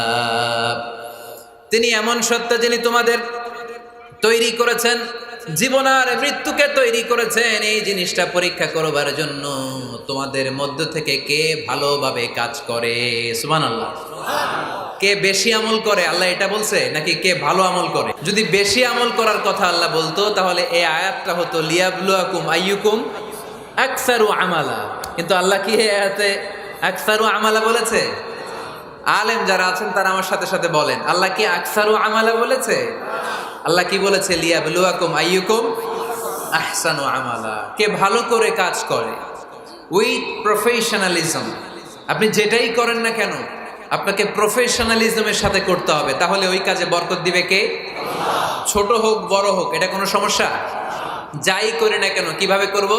তিনি এমন সত্তা যিনি তোমাদের তৈরি করেছেন, জীবন আর মৃত্যুকে তৈরি করেছেন এই জিনিসটা পরীক্ষা করবার জন্য। তোমাদের মধ্য থেকে কে ভালোভাবে কাজ করে? সুবহানাল্লাহ। কে বেশি আমল করে, আল্লাহ এটা বলছে নাকি কে ভালো আমল করে? যদি বেশি আমল করার কথা আল্লাহ বলতো, তাহলে এই আয়াতটা হতো লিয়াবলুয়াকুম আইয়ুকুম আকসারু আমালা। কিন্তু আল্লাহ কি এই আয়াতে আকসারু আমালা বলেছে? আলেম যারা আছেন তারা আমার সাথে সাথে বলেন, আল্লাহ কি আকসারু আমালা বলেছে? আল্লাহ কি বলেছে? লিয়াবলুয়াকুম আইয়ুকুম আহসানু আমালা। কে ভালো করে কাজ করে, উইথ প্রফেশনালিজম। আপনি যেটাই করেন না কেন, আপনাকে প্রফেশনালিজমের সাথে করতে হবে, তাহলে ওই কাজে বরকত দিবে কে? ছোট হোক বড় হোক, এটা কোনো সমস্যা? যাই করি না কেন কিভাবে করব?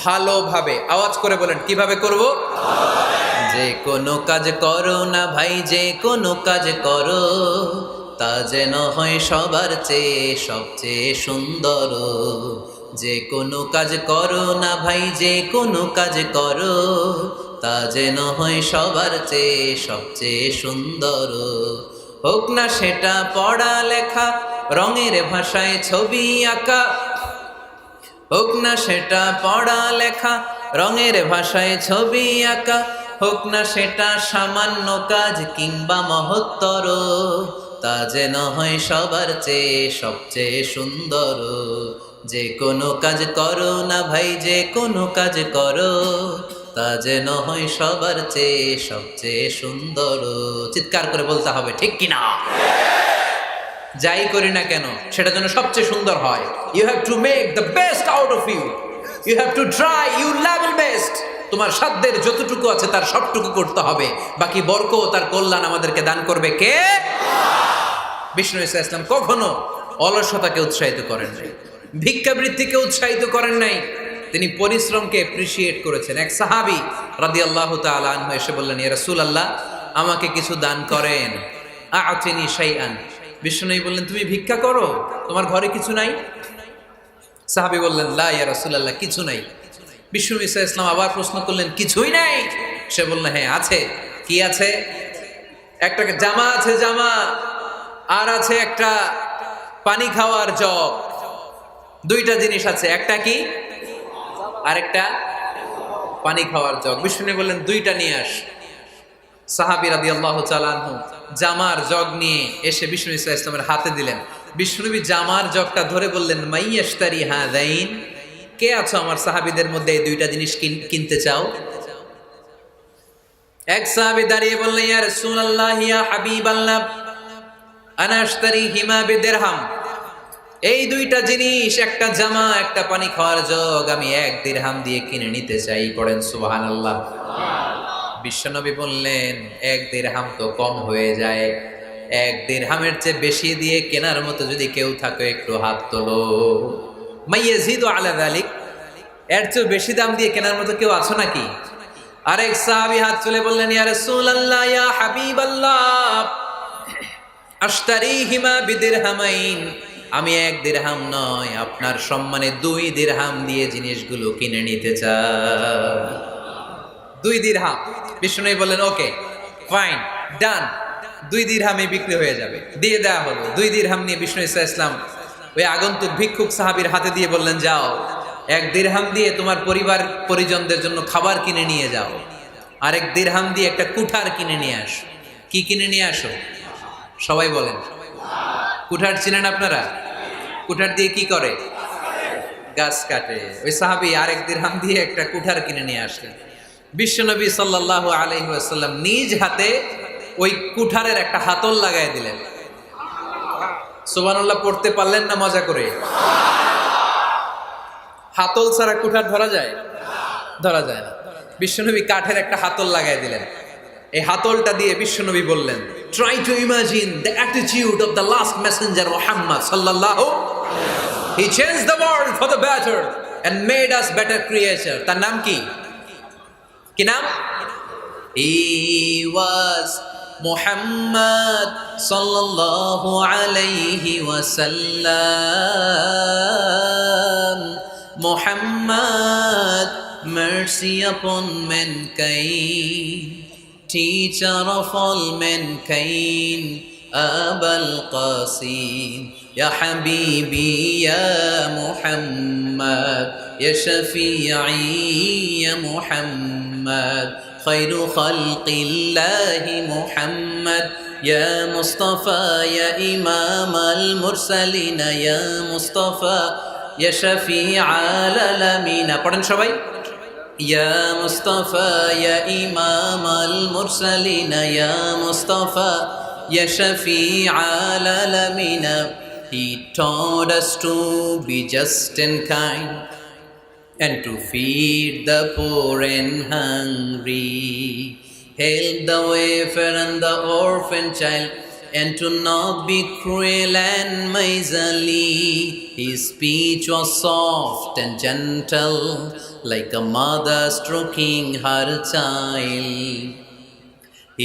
ভালোভাবে। আওয়াজ করে বলেন, কিভাবে করব? যে কোনো কাজ করো না ভাই, যে কোনো কাজ করো, তা যেন হয় সবার চেয়ে সবচেয়ে সুন্দর। যে কোনো কাজ করো না ভাই, যে কোনো কাজ করো, তা যেন হয় সবার চেয়ে সবচেয়ে সুন্দর। হোক না সেটা পড়া লেখা, রঙের ভাষায় ছবি আঁকা। হোক না সেটা পড়া লেখা, রঙের ভাষায় ছবি আঁকা। হোক না সেটা সামান্য কাজ কিংবা মহত্তর, তা যেন হয় সবার চেয়ে সবচেয়ে সুন্দর। যে কোনো কাজ করো না ভাই, যে কোনো কাজ করো, তা যেন হয় সবার চেয়ে সবচেয়ে সুন্দর। চিৎকার করে বলতে হবে, ঠিক কিনা? যাই করি না কেন সেটা যেন সবচেয়ে সুন্দর হয়। You have to make the best out of you. You have to try your level best. তোমার সাধ্যের যতটুকু আছে তার সবটুকু করতে হবে। বাকি বরকত তার কল্যাণ আমাদেরকে দান করবে কে? বিষ্ণু ঈসা ইসলাম কখনো অলসতাকে উৎসাহিত করেন নাই, ভিক্ষাবৃত্তিকে উৎসাহিত করেন নাই। তিনি পরিশ্রমকে অ্যাপ্রিশিয়েট করেছেন। এক সাহাবী রাদিয়াল্লাহু তাআলা আনহু এসে বললেন, ইয়া রাসূলুল্লাহ, আমাকে কিছু দান করেন। আ'তিনি শাইআন। বিষ্ণু বললেন, তুমি ভিক্ষা করো, তোমার ঘরে কিছু নাই? সাহাবী বললেন, লা ইয়া রাসূলুল্লাহ, কিছু নাই। বিষ্ণু ঈসা ইসলাম আবার প্রশ্ন করলেন, কিছুই নাই? সে বলল, হ্যাঁ আছে। কি আছে? একটা জামা আছে, জামা, আর আছে একটা পানি খাওয়ার জগ। দুইটা জিনিস আছে, একটা কি আর একটা পানি খাওয়ার জগ। বিষ্ণু বললেন, দুইটা নিয়ে আস। সাহাবী রাদিয়াল্লাহু তাআলা আনহু জামার জগ নিয়ে এসে বিষ্ণু ঈসা ইসলামের হাতে দিলেন। বিষ্ণুনবী জামার জগটা ধরে বললেন, মাইয়াশতারি হাযাইন, কে আছো আমার সাহাবীদের মধ্যে এই দুইটা জিনিস কিনতে চাও? এক সাহাবী দাঁড়িয়ে বললেন, ইয়া রাসূলুল্লাহ ইয়া হাবিবাল্লাহ আনা আশতারিহিমা বিদিরহাম। এই দুইটা জিনিস, একটা জামা, একটা পানি খাওয়ার জগ, আমি 1 দিরহাম দিয়ে কিনে নিতে চাই। পড়েন সুবহানাল্লাহ। বিশ্বনবী বললেন, 1 দিরহাম তো কম হয়ে যায়, 1 দিরহামের চেয়ে বেশি দিয়ে কেনার মতো যদি কেউ থাকে একটু হাত তোলো। মাইয়াজিদু আলা যালিক, এর চেয়ে বেশি দাম দিয়ে কেনার মতো কেউ আছো নাকি? আরেক সাহাবী হাত তুলে বললেন, ইয়া রাসূলুল্লাহ ইয়া হাবিবাল্লাহ আশতারিহিমা বিদিরহামাইন। আমি 1 দিরহাম নয়, আপনার সম্মানে 2 দিরহাম দিয়ে জিনিসগুলো কিনে নিতে চাই। 2 দিরহাম। বিষ্ণু বললেন, ওকে ফাইন, ডান, 2 দিরহামে বিক্রি হয়ে যাবে। দিয়ে দেওয়া হলো। 2 দিরহাম নিয়ে বিষ্ণু ইসলাম ওই আগন্তুক ভিক্ষুক সাহাবীর হাতে দিয়ে বললেন, যাও 1 দিরহাম দিয়ে তোমার পরিবার পরিজনদের জন্য খাবার কিনে নিয়ে যাও, আর 1 দিরহাম দিয়ে একটা কুঠার কিনে নিয়ে আসো। কি কিনে নিয়ে আসো? সবাই বলেন। কুঠার চিনেন আপনারা? কুঠার দিয়ে কি করে? গাছ কাটে। ওই সাহাবী 1 দিরহাম দিয়ে একটা কুঠার কিনে নিয়ে আসলেন। বিশ্বনবী সাল্লাল্লাহু আলাইহি ওয়াসাল্লাম নিজ হাতে ওই কুঠারের একটা হাতল লাগায় দিলেন। সুবহানাল্লাহ পড়তে পারলেন না মজা করে? হাতল ছাড়া কুঠার ধরা যায়? ধরা যায় না। বিশ্বনবী কাঠের একটা হাতল লাগায় দিলেন। এই হাতলটা দিয়ে বিশ্বনবী বললেন, try to imagine the attitude of the last messenger Muhammad সাল্লাল্লাহু। He changed the world for the better and made us better creature. তার নাম কি? কি নাম? হি ওয়াজ মুহাম্মদ সাল্লাল্লাহু আলাইহি ওয়াসাল্লাম। Muhammad, mercy upon mankind, teacher of all mankind, Abul Qasim, Ya Habibi, Ya Muhammad, Ya Shafi'i, Ya Muhammad, Khairu Khalqillahi Muhammad, Ya Mustafa, Ya Imam al-Mursalin, Ya Mustafa, Ya Shafi'al Alamina. পড়েন সবাই। Ya Mustafa, Ya Imam al-Mursalin, Ya Mustafa, Ya Shafi'al Alamina. He taught us to be just and kind, and to feed the poor and hungry, help the wafer and the orphan child, and to not be cruel and miserly. His speech was soft and gentle, like a mother stroking her child.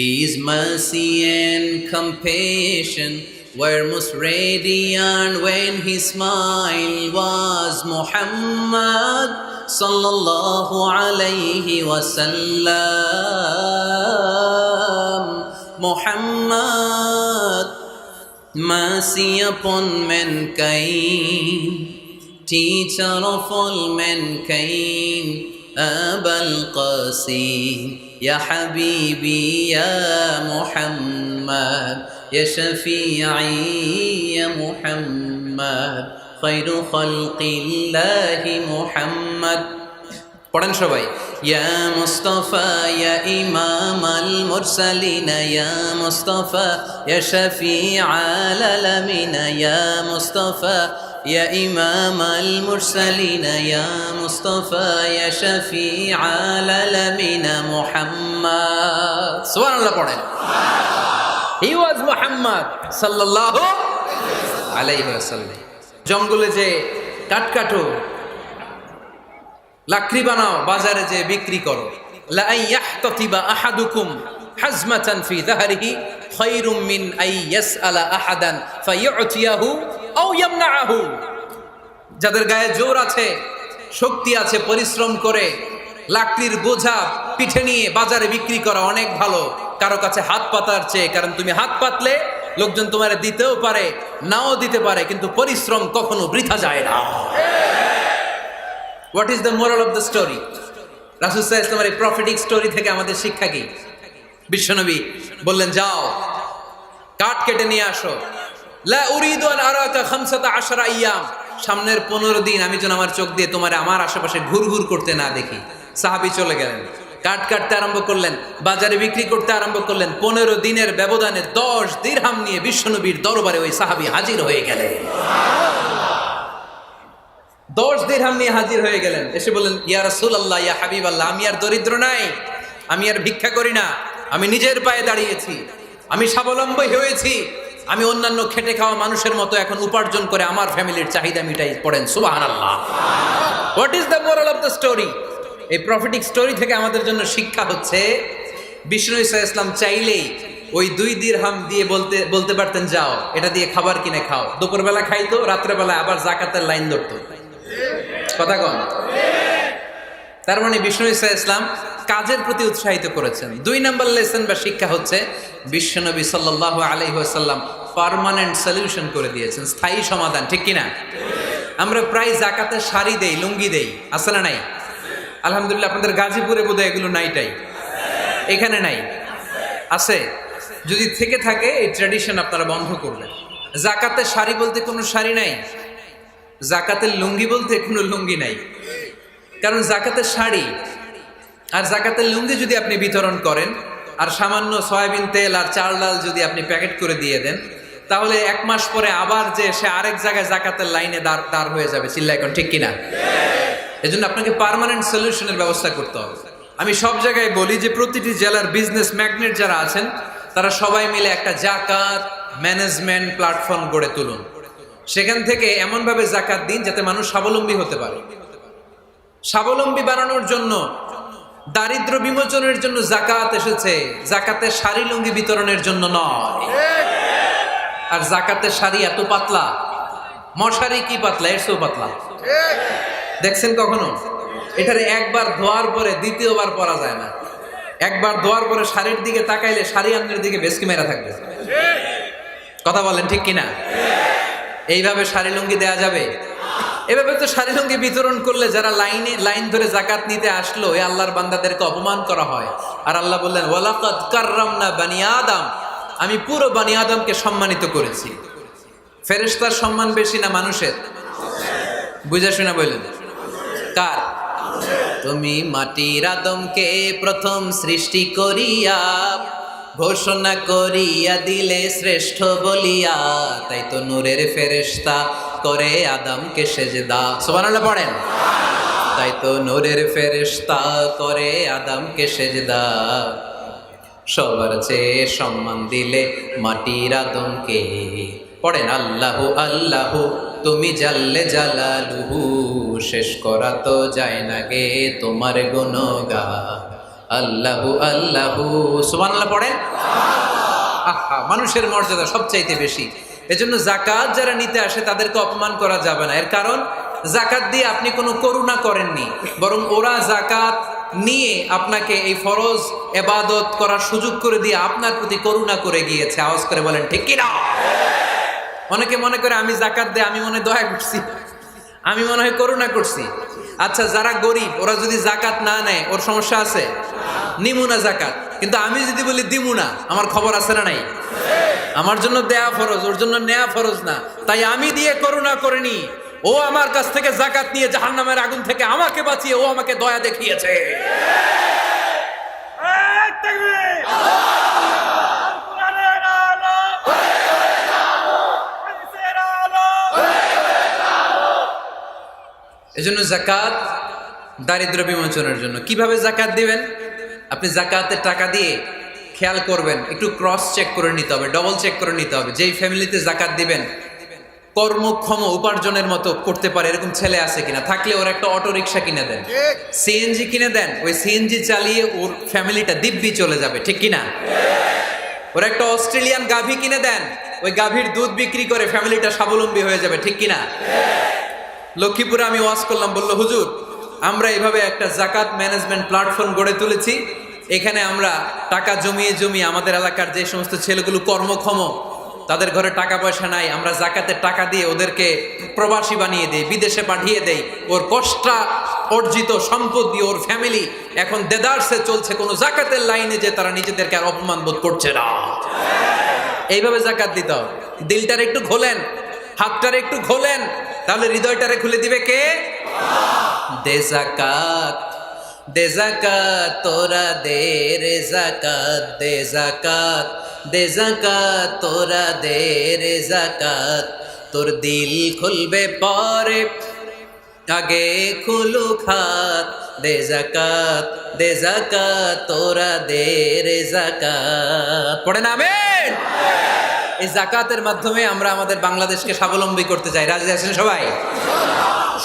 His mercy and compassion were most radiant when his smile was Muhammad sallallahu alayhi wasallam. Muhammad, mercy upon mankind, teacher of all mankind, Abul Qasim, Ya Habibi, Ya Muhammad, Ya Shafi'i, Ya Muhammad, Khairu Khalqillahi Muhammad. পড়েন সবাই। Ya Mustafa, Ya Imam al-Mursalin, Ya Mustafa, Ya Shafi'al Alamin, Ya Mustafa, Ya Imam al-Mursalin, Ya Mustafa, Ya Shafi'al Alamin, Muhammad. Subhanallah পড়েন। He was Muhammad sallallahu alayhi wasallam. জঙ্গলে যে কাঠ কাটো, লাকড়ি বানাও, বাজারে যে বিক্রি করো। লা ইয়াহতাতিবা আহাদুকুম হাজমাতান ফি যাহরিহি খায়রুম মিন আই ইয়াসআলা আহাদান ফায়ু'তিয়াহু আও ইয়ামনাহু। যাদের গায়ে জোর আছে, শক্তি আছে, পরিশ্রম করে লাকড়ির বোঝা পিঠে নিয়ে বাজারে বিক্রি করা অনেক ভালো কারো কাছে হাত পাতার চেয়ে। কারণ তুমি হাত পাতলে লোকজন তোমারে দিতেও পারে, নাও দিতে পারে, কিন্তু পরিশ্রম কখনো বৃথা যায় না। What is the moral of the story? রাসূল সাল্লাল্লাহু আলাইহি ওয়াসাল্লামের এই প্রফেটিক স্টোরি থেকে আমাদের শিক্ষা কি? বিশ্বনবী বললেন, যাও কাঠ কেটে নিয়ে আসো। লা উরিদু আন আরাকা 15 আইয়াম, সামনের 15 দিন আমি যেন আমার চোখ দিয়ে তোমার আমার আশেপাশে ঘুরঘুর করতে না দেখি। সাহাবী চলে গেলেন, কাট কাটতে আরম্ভ করলেন, বাজারে বিক্রি করতে আরম্ভ করলেন। 15 দিনের ব্যবধানে 10 দিরহাম নিয়ে বিশ্বনবীর দরবারে ওই সাহাবী হাজির হয়ে গেলেন। 10 দিরহাম নিয়ে হাজির হয়ে গেলেন, এসে বললেন, ইয়া রাসূলুল্লাহ, ইয়া হাবিবাল্লাহ, আমি আর দরিদ্র নাই, আমি আর ভিক্ষা করি না, আমি নিজের পায়ে দাঁড়িয়েছি, আমি স্বাবলম্বী হয়েছি, আমি অন্যান্য খেটে খাওয়া মানুষের মতো এখন উপার্জন করে আমার ফ্যামিলির চাহিদা মিটাই। পড়েন সুবহানাল্লাহ। What is the moral of the story? এই প্রফিটিক স্টোরি থেকে আমাদের জন্য শিক্ষা হচ্ছে, বিষ্ণু ঈসা ইসলাম চাইলেই ওই 2 দিরহাম দিয়ে বলতে পারতেন, যাও এটা দিয়ে খাবার কিনে খাও। দুপুরবেলা খাইতো, রাত্রেবেলা আবার জাকাতের লাইন ধরতো। কথা কন। তার মানে বিষ্ণু ঈসা ইসলাম কাজের প্রতি উৎসাহিত করেছেন। 2 নম্বর লেসন বা শিক্ষা হচ্ছে, বিশ্বনবী সাল্লাল্লাহু আলাইহি ওয়াসাল্লাম পার্মানেন্ট সলিউশন করে দিয়েছেন, স্থায়ী সমাধান। ঠিক কিনা? আমরা প্রায় জাকাতের শাড়ি দেই, লুঙ্গি দেই, আছে না নাই? আলহামদুলিল্লাহ, আপনাদের গাজীপুরে বোধহয় এগুলো নাইটাই, এখানে নাই, আছে? যদি থেকে থাকে এই ট্র্যাডিশন আপনারা বন্ধ করবেন। জাকাতের শাড়ি বলতে কোনো শাড়ি নাই, জাকাতের লুঙ্গি বলতে কোনো লুঙ্গি নাই। কারণ জাকাতের শাড়ি আর জাকাতের লুঙ্গি যদি আপনি বিতরণ করেন, আর সামান্য সয়াবিন তেল আর চাল ডাল যদি আপনি প্যাকেট করে দিয়ে দেন, তাহলে 1 মাস পরে আবার যে সে আরেক জায়গায় জাকাতের লাইনে দাঁড় হয়ে যাবে। চিল্লা এখন, ঠিক কিনা? এজন্য আপনাকে পার্মানেন্ট সলিউশনের ব্যবস্থা করতে হবে। আমি সব জায়গায় বলি যে প্রতিটি জেলার বিজনেস ম্যাগনেট যারা আছেন, তারা সবাই মিলে একটা জাকাত ম্যানেজমেন্ট প্ল্যাটফর্ম গড়ে তুলুন। সেখান থেকে এমনভাবে জাকাত দিন যাতে মানুষ স্বাবলম্বী হতে পারে। স্বাবলম্বী বানানোর জন্য, দারিদ্র বিমোচনের জন্য জাকাত এসেছে, জাকাতের শাড়ি লুঙ্গি বিতরণের জন্য নয়। আর জাকাতের শাড়ি এত পাতলা, মশারি কি পাতলা, এর চেয়েও পাতলা। দেখছেন কখনো? এটারে একবার ধোয়ার পরে দ্বিতীয়বার পরা যায় না। একবার ধোয়ার পরে শাড়ির দিকে তাকাইলে শাড়ি আপনার দিকে বেশকি মেরা থাকবে। কথা বলেন, ঠিক কিনা? এইভাবে শাড়ি লুঙ্গি দেয়া যাবে? এভাবে তো শাড়ি লুঙ্গি বিতরণ করলে যারা লাইন ধরে জাকাত নিতে আসলো, এই আল্লাহর বান্দাদেরকে অপমান করা হয়। আর আল্লাহ বললেন, ওয়ালাকাদ কাররামনা বানি আদম, আমি পুরো বানি আদমকে সম্মানিত করেছি। ফেরেশতার সম্মান বেশি না মানুষের? বুঝা শোনা বললেন, কার? তুমি মাটির আদমকে প্রথম সৃষ্টি করিয়া ঘোষণা করিয়া দিলে শ্রেষ্ঠ বলিয়া, তাই তো নূরের ফেরেশতা করে আদমকে সেজদা। সুবহানাল্লাহ পড়েন। তাই তো নূরের ফেরেশতা করে আদমকে সেজদা, সবার চেয়ে সম্মান দিলে মাটির আদমকে। পড়েন, আল্লাহু আল্লাহু তুমি জাল্লে জালালুহু, শেষ করা তো যায় না গে তোমার গুণগান। আল্লাহু আল্লাহু, সুবহানাল্লাহ পড়েন। আহা, মানুষের মর্যাদা সবচাইতে বেশি। এজন্য জাকাত যারা নিতে আসে তাদেরকে অপমান করা যাবে না। এর কারণ, জাকাত দিয়ে আপনি কোনো করুণা করেননি, বরং ওরা জাকাত নিয়ে আপনাকে এই ফরজ ইবাদত করার সুযোগ করে দিয়ে আপনার প্রতি করুণা করে গিয়েছে। আওয়াজ করে বলেন, ঠিক কি না? অনেকে মনে করে আমি জাকাত দেই, আমি মনে দয়া করছি, আমি মনে হয় করুণা করছি। আচ্ছা, যারা গরিব ওরা যদি জাকাত না নেয়, ওর সমস্যা আছে? নিমুনা জাকাত। কিন্তু আমি যদি বলি দিমুনা, আমার খবর আছে না নাই? আমার জন্য দেয়া ফরজ, ওর জন্য নেয়া ফরজ না। তাই আমি দিয়ে করুণা করিনি, ও আমার কাছ থেকে জাকাত নিয়ে জাহান্নামের আগুন থেকে আমাকে বাঁচিয়ে ও আমাকে দয়া দেখিয়েছে। এজন্য জাকাত দারিদ্র বিমোচনের জন্য। কিভাবে জাকাত দিবেন? আপনি জাকাতের টাকা দিয়ে খেয়াল করবেন, একটু ক্রস চেক করে নিতে হবে, ডবল চেক করে নিতে হবে। যেই ফ্যামিলিতে জাকাত দিবেন কর্মক্ষম উপার্জনের মতো করতে পারে এরকম ছেলে আছে কিনা। থাকলে ওর একটা অটো রিক্সা কিনে দেন, সিএনজি কিনে দেন, ওই সিএনজি চালিয়ে ওর ফ্যামিলিটা দিব্যি চলে যাবে। ঠিক কিনা? ওর একটা অস্ট্রেলিয়ান গাভী কিনে দেন, ওই গাভীর দুধ বিক্রি করে ফ্যামিলিটা স্বাবলম্বী হয়ে যাবে। ঠিক কিনা? লক্ষ্মীপুরে আমি ওয়াজ করলাম, বলল, হুজুর আমরা এইভাবে একটা জাকাত ম্যানেজমেন্ট প্ল্যাটফর্ম গড়ে তুলেছি। এখানে আমরা টাকা জমিয়ে জমিয়ে আমাদের এলাকার যে সমস্ত ছেলেগুলো কর্মক্ষম, তাদের ঘরে টাকা পয়সা নাই, আমরা জাকাতের টাকা দিয়ে ওদেরকে প্রবাসী বানিয়ে দেই, বিদেশে পাঠিয়ে দেই। ওর কষ্ট অর্জিত সম্পদ দিয়ে ওর ফ্যামিলি এখন দেদারসে চলছে, কোনো জাকাতের লাইনে যে তারা নিজেদেরকে আর অপমান বোধ করছে না। এইভাবে জাকাত দিতে হবে। দিলটার একটু খোলেন, হাতটার একটু খোলেন, তাহলে হৃদয়টারে খুলে দিবে কে? দে যাকাত, দে যাকাত তোরা দে রে যাকাত, দে যাকাত, দে যাকাত তোরা দে রে যাকাত। তোর দিল খুলবে পরে, আগে খুলু খাত। দে যাকাত, দে যাকাত তোরা দে রে যাকাত। পড়েন আমিন। এই যাকাতের মাধ্যমে আমরা আমাদের বাংলাদেশকে স্বাবলম্বী করতে চাই। রাজি আছেন সবাই?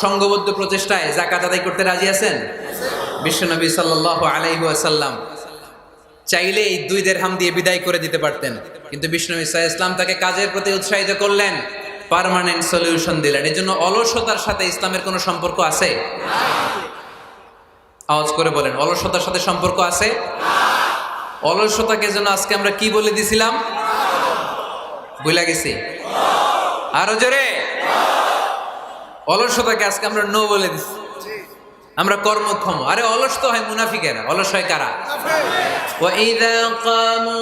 সংঘবদ্ধ প্রচেষ্টায় যাকাত আদায় করতে রাজি আছেন? বিশ্বনবী সাল্লাল্লাহু আলাইহি ওয়াসাল্লাম চাইলে এই 2 দিরহাম দিয়ে বিদায় করে দিতে পারতেন, কিন্তু বিশ্বনবী সাল্লাল্লাহু আলাইহি ওয়াসাল্লাম তাকে কাজের প্রতি উৎসাহিত করলেন, পার্মানেন্ট সলিউশন দিলেন। এজন্য অলসতার সাথে ইসলামের কোনো সম্পর্ক আছে? আওয়াজ করে বলেন, অলসতার সাথে সম্পর্ক আছে? অলসতাকে যেন আজকে আমরা কি বলে দিছিলাম? ভুলে গেছি? আরো জোরে। অলসতাকে আজকে আমরা নো বলে দিছি। আমরা কর্মক্ষম। আরে অলস তো হয় মুনাফিকেরা, অলস হয় কারা? ওয়া ইযা কামু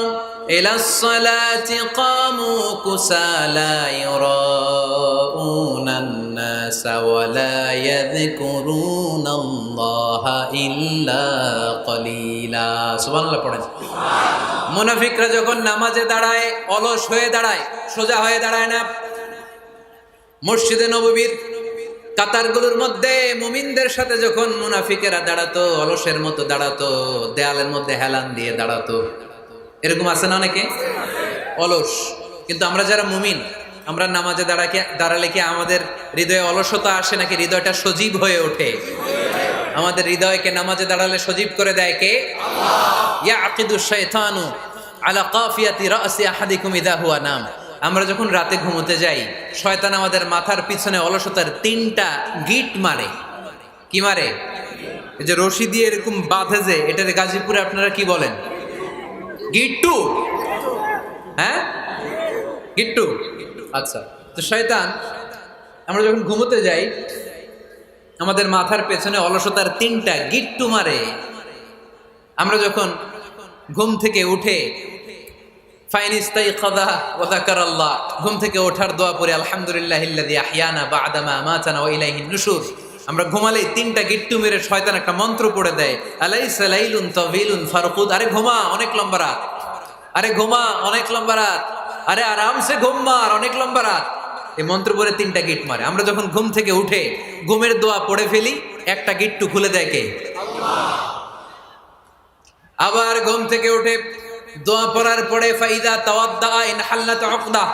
ইলাস সালাতি কামু কুসালা ইউরাউনান নাস ওয়া লা ইয়াযকুরুনাল্লাহা ইল্লা কলিলা। সুবহানাল্লাহ পড়েন। মুনাফিকরা যখন নামাজে দাঁড়ায় অলস হয়ে দাঁড়ায়, সোজা হয়ে দাঁড়ায় না। মসজিদে নববীর কাতারগুলোর মধ্যে মুমিনদের সাথে যখন মুনাফিকেরা দাঁড়াতো, অলসের মতো দাঁড়াতো, দেয়ালের মধ্যে হেলান দিয়ে দাঁড়াতো। এরকম আছে না অনেকে অলস? কিন্তু আমরা যারা মুমিন, আমরা নামাজে দাঁড়ালে কি আমাদের হৃদয়ে অলসতা আসে নাকি হৃদয়টা সজীব হয়ে ওঠে? আমাদের হৃদয়কে নামাজে দাঁড়ালে সজীব করে দেয় কে? আল্লাহ। ইয়াকিদুশ শাইতানু আলা কাফিয়াতি রাসি আহাদিকুম ইযা হুয়া নাম। আমরা যখন রাতে ঘুমোতে যাই, শয়তান আমাদের মাথার পিছনে অলসতার 3টা গিট মারে। কি মারে? এই যে রশি দিয়ে এরকম বাঁধে, যে এটার গাজীপুরে আপনারা কি বলেন? গিট্টু। হ্যাঁ, গিট্টু। আচ্ছা, তো শয়তান আমরা যখন ঘুমোতে যাই, আমাদের মাথার পেছনে অলসতার 3টা গিট্টু মারে। আমরা যখন ঘুম থেকে উঠে ঘুম থেকে ওঠার দোয়া পড়ে আলহামদুলিল্লাহিল্লাযী আহইয়ানা বা'দা মা আমাতানা ওয়া ইলাইহিন নুশুর, আমরা ঘুমালেই 3টা গিট্টু মেরে শয়তান একটা মন্ত্র পড়ে দেয়, আলাইসা লাইলুন তাওয়িলুন ফারকুদ। আরে ঘুমা, অনেক লম্বা রাত। আরে ঘুমা, অনেক লম্বা রাত। আরে আরামসে ঘুম মার, অনেক লম্বা রাত। এই মন্ত্র পড়ে 3টা গিট মারে। আমরা যখন ঘুম থেকে উঠে ঘুমের দোয়া পড়ে ফেলি, একটা গিট্টু খুলে দেয় কে? আল্লাহ। আবার ঘুম থেকে উঠে দোয়া পড়ার পরে ফাইদা তাওয়াদ্দা ইন হাল্লাত উকদা,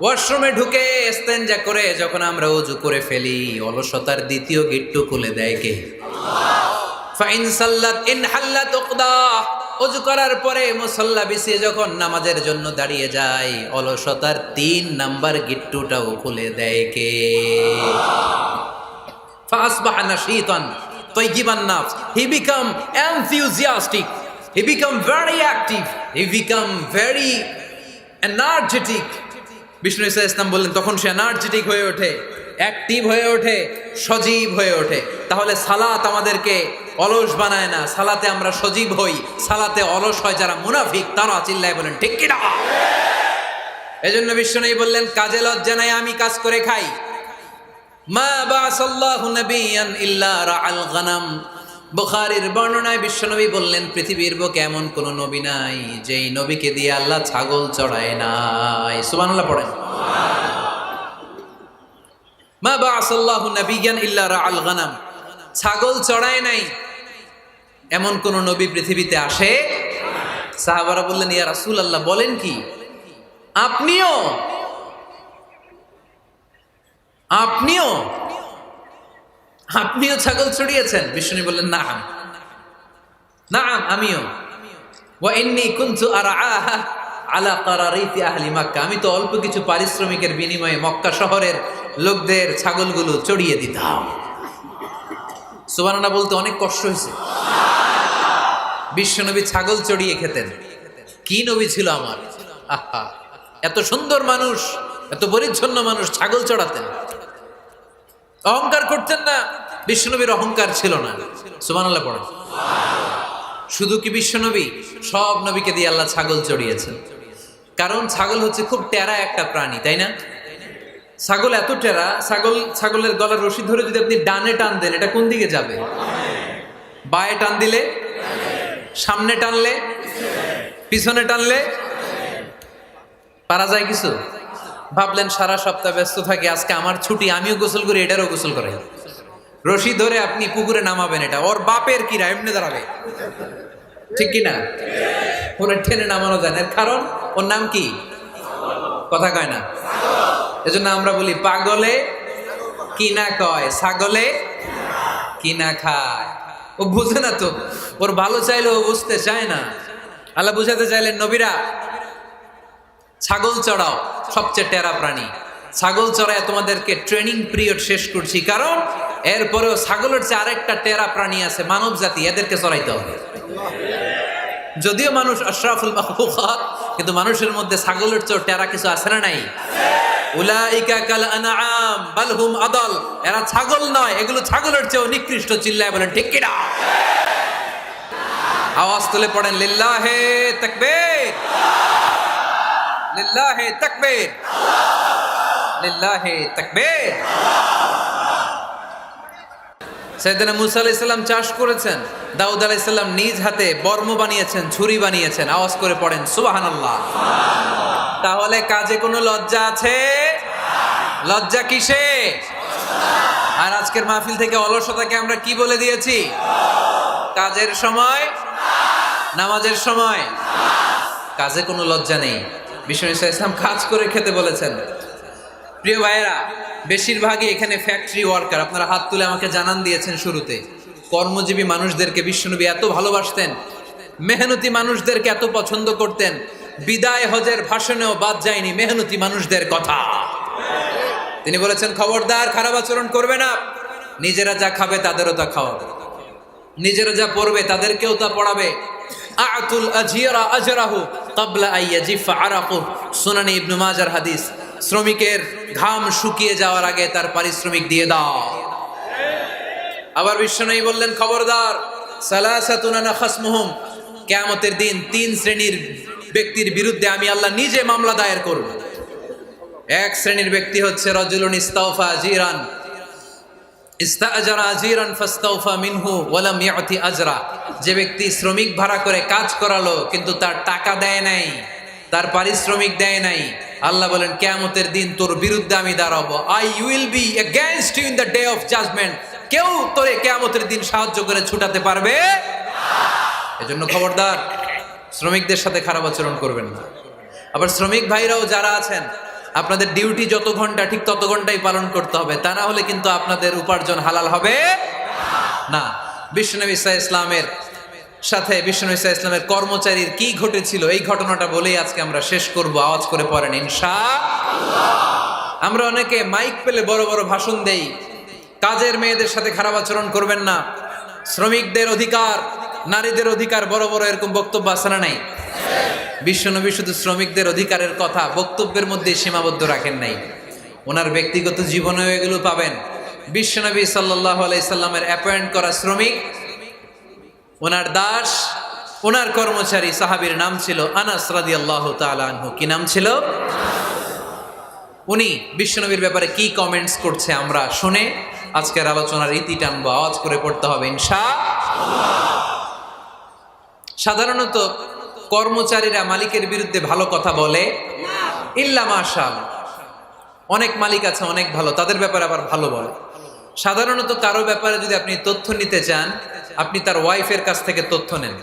ওয়াশরুমে ঢুকে ইস্তেনজা করে যখন আমরা ওযু করে ফেলি, অলসতার 2য় গিট্টু খুলে দেয় কে? আল্লাহ। ফাইন সাল্লাত ইন হাল্লাত উকদা, ওযু করার পরে মুসাল্লা বিছিয়ে যখন নামাজের জন্য দাঁড়িয়ে যায়, অলসতার 3 নাম্বার গিট্টুটাও খুলে দেয় কে? আল্লাহ। ফাসবাহা নাশীতান তাইয়িবান নাফস, he become enthusiastic, he become very active, he become very energetic. বিষ্ণু ঈসা ইসলাম বললেন তখন সে এনার্জেটিক হয়ে ওঠে, অ্যাক্টিভ হয়ে ওঠে, সজীব হয়ে ওঠে। তাহলে সালাত আমাদেরকে অলস বানায় না, সালাতে আমরা সজীব হই। সালাতে অলস হয় যারা মুনাফিক, তারা চিল্লায় বলেন ঠিক কি না? এজন্য বিষ্ণু বললেন কাজে লজ্জা নাই, আমি কাজ করে খাই। মা বাসাল্লাহু নাবিয়ান ইল্লা রাআল গানাম। বুখারীর বর্ণনায় বিশ্বনবী বললেন পৃথিবীর বুকে এমন কোন নবী নাই যেই নবীকে দিয়ে আল্লাহ ছাগল চড়ায় নাই। সুবহানাল্লাহ পড়েন। মা বাসাল্লাহু নাবিয়ান ইল্লা রাআল গানাম, ছাগল চড়ায় নাই এমন কোন নবী পৃথিবীতে আসে? সাহাবারা বললেন ইয়া রাসূলুল্লাহ, বলেন কি আপনিও আপনিও আপনিও ছাগল চড়িয়েছেন? বিষ্ণু বললেন না, না আমিও। ওয়া ইন্নী কুনতু আরআহা আলা কারারিতি আহলি মক্কা, আমি তো অল্প কিছু পারিশ্রমিকের বিনিময়ে মক্কা শহরের লোকদের ছাগলগুলো চড়িয়ে দিতাম। সুবহানাল্লাহ বলতে অনেক কষ্ট হয়েছে। বিশ্বনবী ছাগল চড়িয়ে খেতেন। কি নবী ছিল আমার! আহা, এত সুন্দর মানুষ, এত পরিচ্ছন্ন মানুষ, ছাগল চড়াতেন। অহংকার করতেন না, বিশ্বনবীর অহংকার ছিল না। সুবহানাল্লাহ পড়েন। শুধু কি বিশ্বনবী, সব নবীকে দিয়ে আল্লাহ ছাগল চড়িয়েছেন। কারণ ছাগল হচ্ছে খুব টেরা একটা প্রাণী, তাই না? ছাগল এত টেরা, ছাগলের গলার রশি ধরে যদি আপনি ডানে টান দেন, এটা কোন দিকে যাবে? বায়ে টান দিলে, সামনে টানলে, পিছনে টানলে পারা যায় কিছু? ভাবলেন সারা সপ্তাহ ব্যস্ত থাকে, আজকে আমার ছুটি, আমিও গোসল করি, এটারও গোসল করাই। রশি ধরে আপনি পুকুরে নামাবেন, এটা ওর বাপের কিরা এমনি দাঁড়াবে, ঠিক কিনা? ওরা টেনে নামানো যায় না, এর কারণ ওর নাম কি? কথা কয় না। এজন্য আমরা বলি পাগলে কিনা কয়, ছাগলে কিনা খায়। ও বুঝে না তো, ওর ভালো চাইলে ও বুঝতে চায় না। আল্লাহ বুঝাতে চাইলেন, নবীরা ছাগল চড়াও, সবচেয়ে টেরা প্রাণী। ছাগল চড়ায় তোমাদেরকে ট্রেনিং পিরিয়ড শেষ করছি, কারণ এরপরেও ছাগলের চেয়ে আরেকটা টেরা প্রাণী আছে, মানব জাতি, এদেরকে চড়াইতে হবে। যদিও মানুষ আশরাফুল মাখলুকাত, কিন্তু মানুষের মধ্যে ছাগলের চেয়ে টেরা কিছু আছে না নাই? উলাইকা কাল আনআম বাল হুম আদাল, এরা ছাগল নয়, এগুলো ছাগলের চেয়েও নিকৃষ্ট। চিল্লায় বলেন ঠিক কিনা? আওয়াজ তুলে পড়েন লিল্লাহে তাকবীর, লিল্লাহে তাকবীর, লিল্লাহে তাকবীর। সাইয়েদনা মুসা আলাইহিস সালাম চাষ করেছেন, দাউদ আলাইহিস সালাম নিজ হাতে বর্ম বানিয়েছেন, ছুরি বানিয়েছেন। আওয়াজ করে পড়েন সুবহানাল্লাহ। তাহলে কাজে কোনো লজ্জা আছে? লজ্জা কিসে? আর আজকের মাহফিল থেকে অলসতাকে আমরা কি বলে দিয়েছি? কাজের সময়, নামাজের সময় কাজে কোনো লজ্জা নেই। বিষ্ণু ইসলাম কাজ করে খেতে বলেছেন। প্রিয় ভাইয়েরা, বেশিরভাগই এখানে ফ্যাক্টরি ওয়ার্কার। আপনারা হাত তুলে আমাকে জানান দিয়েছেন শুরুতে, কর্মজীবী মানুষদেরকে বিশ্বনবী এত ভালোবাসতেন, মেহনতি মানুষদেরকে এত পছন্দ করতেন। বিদায় হজের ভাষণেও বাদ যায়নি মেহনতি মানুষদের কথা। তিনি বলেছেন, খবরদার খারাপ আচরণ করবে না, নিজেরা যা খাবে তাদেরও তা খাওয়াবে, নিজেরা যা পড়বে তাদেরকেও তা পড়াবে। আতুল আজিরা আজরাহু ক্বাবলা আইয়াজিফা আরাকু, সুনানে ইবনে মাজার হাদিস। শ্রমিকের ঘাম শুকিয়ে যাওয়ার আগে তার পারিশ্রমিক দিয়ে দাও। আবার বিশ্বনবী বললেন, খবরদার, সালাসাতুন আনা খাসমুহুম, কিয়ামতের দিন 3 শ্রেণীর ব্যক্তির বিরুদ্ধে আমি আল্লাহ নিজে মামলা দায়ের করব। এক শ্রেণীর ব্যক্তি হচ্ছে রাজুলুন ইস্তাওফা আজিরান, ইস্তাআজারা আজিরান ফাস্তাওফা মিনহু ওয়া লাম ইয়াতি আজরা। যে ব্যক্তি শ্রমিক ভাড়া করে কাজ করালো কিন্তু তার টাকা দেয় নাই, তার পারিশ্রমিক দেয় নাই, আল্লাহ বলেন কিয়ামতের দিন তোর বিরুদ্ধে আমি দাঁড়াবো। I will be against you in the day of judgement. কেউ তোরে কিয়ামতের দিন সাহায্য করে ছুটাতে পারবে না। এজন্য খবরদার, শ্রমিকদের সাথে খারাপ আচরণ করবেন না। আবার শ্রমিক ভাইরাও যারা আছেন, আপনাদের ডিউটি যত ঘন্টা ঠিক তত ঘন্টাই পালন করতে হবে, তা না হলে কিন্তু আপনাদের উপার্জন হালাল হবে না। বিশ্বনবী ইসলামের সাথে বিশ্বনবী ইসলামের কর্মচারীর কি ঘটেছিল, এই ঘটনাটা বলেই আজকে আমরা শেষ করব। আওয়াজ করে পড়েন ইনশাআল্লাহ। আমরা অনেকে মাইক পেলে বড় বড় ভাষণ দেই, কাজের মেয়েদের সাথে খারাপ আচরণ করবেন না, শ্রমিকদের অধিকার, নারীদের অধিকার, বড় বড় এরকম বক্তব্য আছে না নাই? বিশ্বনবী শুধু শ্রমিকদের অধিকারের কথা বক্তব্যের মধ্যে সীমাবদ্ধ রাখেন নাই, ওনার ব্যক্তিগত জীবনেও এগুলো পাবেন। বিশ্বনবী সাল্লাল্লাহু আলাইহি সাল্লামের অ্যাপয়েন্ট করা শ্রমিক, ওনার দাস, ওনার কর্মচারী সাহাবীর নাম ছিল আনাস রাদিয়াল্লাহু তাআলা আনহু। কি নাম ছিল? উনি বিশ্বনবীর ব্যাপারে কি কমেন্টস করছে আমরা শুনে আজকের আলোচনার ইতি টানবো। আওয়াজ করে পড়তে হবে ইনশাআল্লাহ। সাধারণত কর্মচারীরা মালিকের বিরুদ্ধে ভালো কথা বলে ইল্লা মাশাআল্লাহ। অনেক মালিক আছে অনেক ভালো, তাদের ব্যাপারে আবার ভালো বলে। সাধারণত কারো ব্যাপারে যদি আপনি তথ্য নিতে চান, আপনি তার ওয়াইফের কাছ থেকে তথ্য নেন,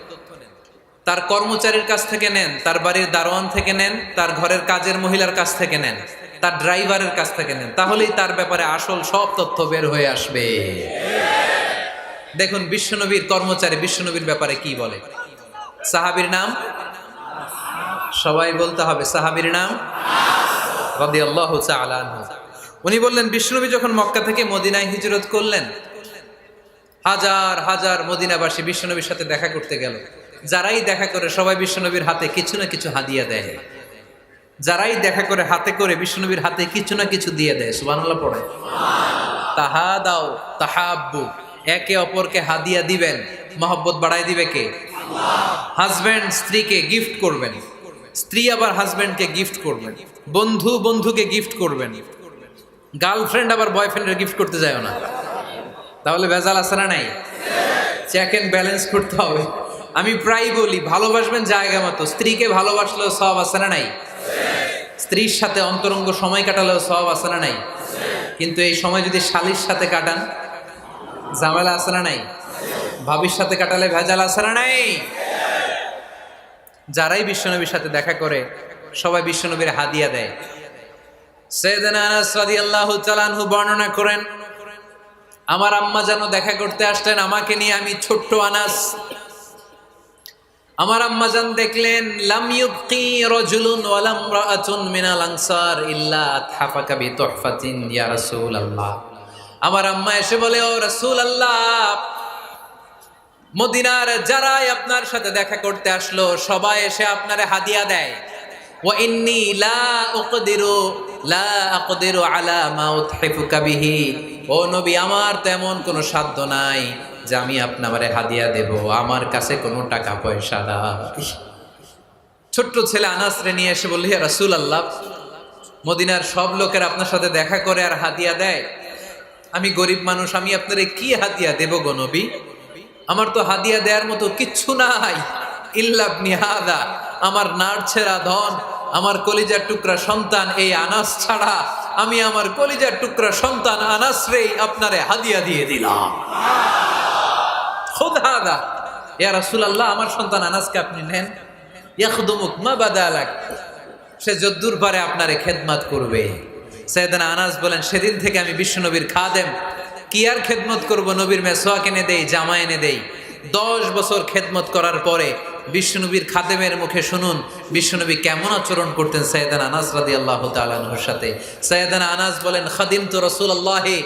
তার কর্মচারীর কাছ থেকে নেন, তার বাড়ির দারোয়ান থেকে নেন, তার ঘরের কাজের মহিলার কাছ থেকে নেন, তার ড্রাইভারের কাছ থেকে নেন, তাহলেই তার ব্যাপারে আসল সব তথ্য বের হয়ে আসবে। দেখুন বিশ্বনবীর কর্মচারী বিশ্বনবীর ব্যাপারে কি বলে। সাহাবীর নাম সবাই বলতে হবে, সাহাবীর নাম রাদিয়াল্লাহু তাআলা আনহু। উনি বললেন, বিশ্বনবী যখন মক্কা থেকে মদিনায় হিজরত করলেন, হাজার হাজার মদিনাবাসী বিশ্বনবীর সাথে দেখা করতে গেল। যারাই দেখা করে সবাই বিশ্বনবীর হাতে কিছু না কিছু হাদিয়া দেয়, যারাই দেখা করে হাতে করে বিশ্বনবীর হাতে কিছু না কিছু দিয়ে দেয়। সুবহানাল্লাহ পড়ে। তাহাদাও তাহাব্বু, একে অপরকে হাদিয়া দিবেন, মহব্বত বাড়ায় দিবে কে? হাজব্যান্ড স্ত্রীকে গিফট করবেন, স্ত্রী আবার হাজব্যান্ডকে গিফট করবেন, বন্ধু বন্ধুকে গিফট করবেন, গার্লফ্রেন্ড আবার বয়ফ্রেন্ডের গিফট করতে যায় না, তাহলে ভেজাল আছে না নাই? চেক এন্ড ব্যালেন্স করতে হবে। আমি প্রায় বলি ভালোবাসবেন জায়গা মতো, স্ত্রীকে ভালোবাসলেও সব আছে না নাই? স্ত্রীর সাথে অন্তরঙ্গ সময় কাটালেও সব আছে না নাই? কিন্তু এই সময় যদি শালীর সাথে কাটান, ঝামেলা আছে না নাই? ভাবির সাথে কাটালে ভেজাল আছে না নাই? যারাই বিশ্বনবীর সাথে দেখা করে সবাই বিশ্বনবীর হাদিয়া দেয়। সাইয়েদনা আনাস রাদিয়াল্লাহু তাআলা আনহু বর্ণনা করেন, আমার আম্মা যেন দেখা করতে আসলেন আমাকে নিয়ে, আমি ছোট্ট আনাস। আমার আম্মা জান দেখলেন লাম ইউবকি রাজুলুন ওয়ালা ইমরাআতুন মিনাল আনসার ইল্লা আতহাফাকা বিতুহফাতিন ইয়া রাসূলুল্লাহ। আমার আম্মা এসে বলে, ও রাসূলুল্লাহ, মদিনার যারাই আপনার সাথে দেখা করতে আসলো সবাই এসে আপনারে হাদিয়া দেয়। ওয়া ইন্নী লা আকদিরু আলা মা উতহিফুকা বিহি। ও নবী, আমার তেমন কোনো সাধ্য নাই যে আমি আপনারে হাদিয়া দেব, আমার কাছে কোনো টাকা পয়সা নাই। ছোট্ট ছেলে আনাসরে নিয়ে এসে বলল, ইয়া রাসূলুল্লাহ, মদিনার সব লোকের আপনার সাথে দেখা করে আর হাদিয়া দেয়, আমি গরিব মানুষ, আমি আপনারে কি হাদিয়া দেব গো নবী? আমার তো হাদিয়া দেওয়ার মতো কিচ্ছু নাই। ইল্লা ইবনি হাদা, আমার নাড়ছেরা ধন, আমার কলিজার টুকরা সন্তান এই আনাস ছাড়া আমি আমার কলিজার টুকরা সন্তান আনাসরেই আপনারে হাদিয়া দিয়ে দিলাম। খুদ হাদা ইয়া রাসূলুল্লাহ, আমার সন্তান আনাসকে আপনি নেন। ইয়াখদুমুক মা বাদালাক, সে যদ্দুর পারে আপনারে খেদমত করবে। সাইয়েদনা আনাস বলেন, সেদিন থেকে আমি বিশ্বনবীর খাদেম। কি আর খেদমত করব, নবীর মেসওয়াক এনে দেই, জামা এনে দেই। 10 বছর খেদমত করার পরে বিশ্বনবীর খাদেমের মুখে শুনুন বিশ্বনবী কেমন আচরণ করতেন সাইয়েদনা আনাস রাদিয়াল্লাহু তাআলা আনহুর সাথে। সাইয়েদনা আনাস বলেন, খাদিমতু রাসূলুল্লাহি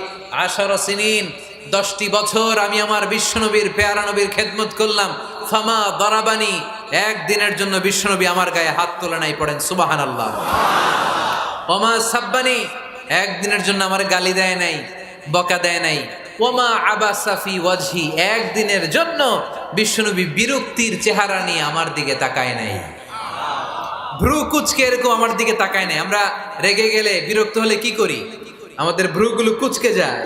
10 সিনিন, 10টি বছর আমি আমার বিশ্বনবীর পেয়ারা নবীর খেদমত করলাম। ফামা দারাবানি, একদিনের জন্য বিশ্বনবী আমার গায়ে হাত তোলে নাই, পড়েন সুবহানাল্লাহ। ওমা সাব্বানি, একদিনের জন্য আমার গালি দেয় নাই, বকা দেয় নাই। ওমা আবাসা ফি ওয়াজহি, একদিনের জন্য বিশ্বনবী বিরক্তির চেহারা নিয়ে আমার দিকে তাকায় নাই, ভ্রু কুচকে এরকম আমার দিকে তাকায় নাই। আমরা রেগে গেলে বিরক্ত হলে কি করি? আমাদের ভ্রুগুলো কুচকে যায়।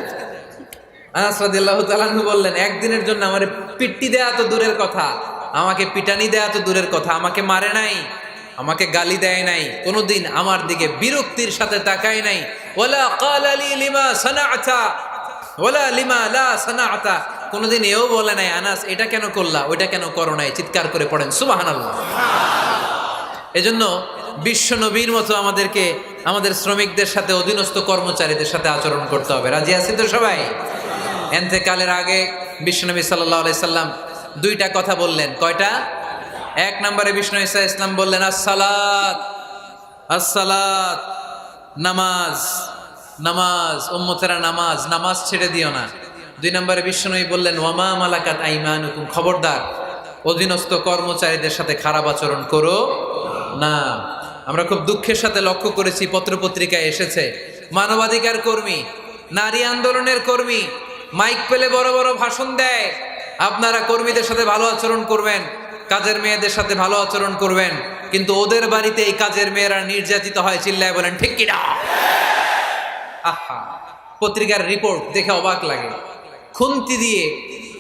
আনাস রাদিয়াল্লাহু তাআলা আনহু বললেন, একদিনের জন্য আমার পিট্টি দেয়া তো দূরের কথা, আমাকে পিটানি দেয়া তো দূরের কথা, আমাকে মারে নাই, আমাকে গালি দেয় নাই, কোনোদিন আমার দিকে বিরক্তির সাথে তাকায় নাই। ওয়ালা ক্বালা লি লিমা সানাআতা ওয়ালা লিমা লা সানাআতা, কোনোদিন এও বলে নাই আনাস এটা কেন করলা, ওইটা কেন করো নাই। চিৎকার করে পড়েন সুবহানাল্লাহ। এজন্য বিশ্ব নবীর মতো আমাদেরকে আমাদের শ্রমিকদের সাথে, অধীনস্থ কর্মচারীদের সাথে আচরণ করতে হবে। রাজি আছি তো সবাই? এন্তেকালের আগে বিশ্বনবী সাল্লাল্লাহু আলাইহি সাল্লাম 2টা কথা বললেন। কয়টা? 1 নম্বরে বিষ্ণু ঈসা ইসলাম বললেন আসসালাত, আসসালাত, নামাজ, নামাজ, উম্মতেরা নামাজ, নামাজ ছেড়ে দিও না। 2 নম্বরে বিষ্ণুই বললেন ওয়ামা মালাকাত আইমানুকুম, খবরদার অধীনস্থ কর্মচারীদের সাথে খারাপ আচরণ করো না। আমরা খুব দুঃখের সাথে লক্ষ্য করেছি, পত্রপত্রিকায় এসেছে মানবাধিকার কর্মী, নারী আন্দোলনের কর্মী মাইক পেলে বড় বড় ভাষণ দেয়, আপনারা কর্মীদের সাথে ভালো আচরণ করবেন, কাজের মেয়েদের সাথে ভালো আচরণ করবেন, কিন্তু ওদের বাড়িতে এই কাজের মেয়েরা নির্যাতিত হয়, চিল্লায় বলেন ঠিক কি না? আহা, পত্রিকার রিপোর্ট দেখে অবাক লাগে। খুন্তি দিয়ে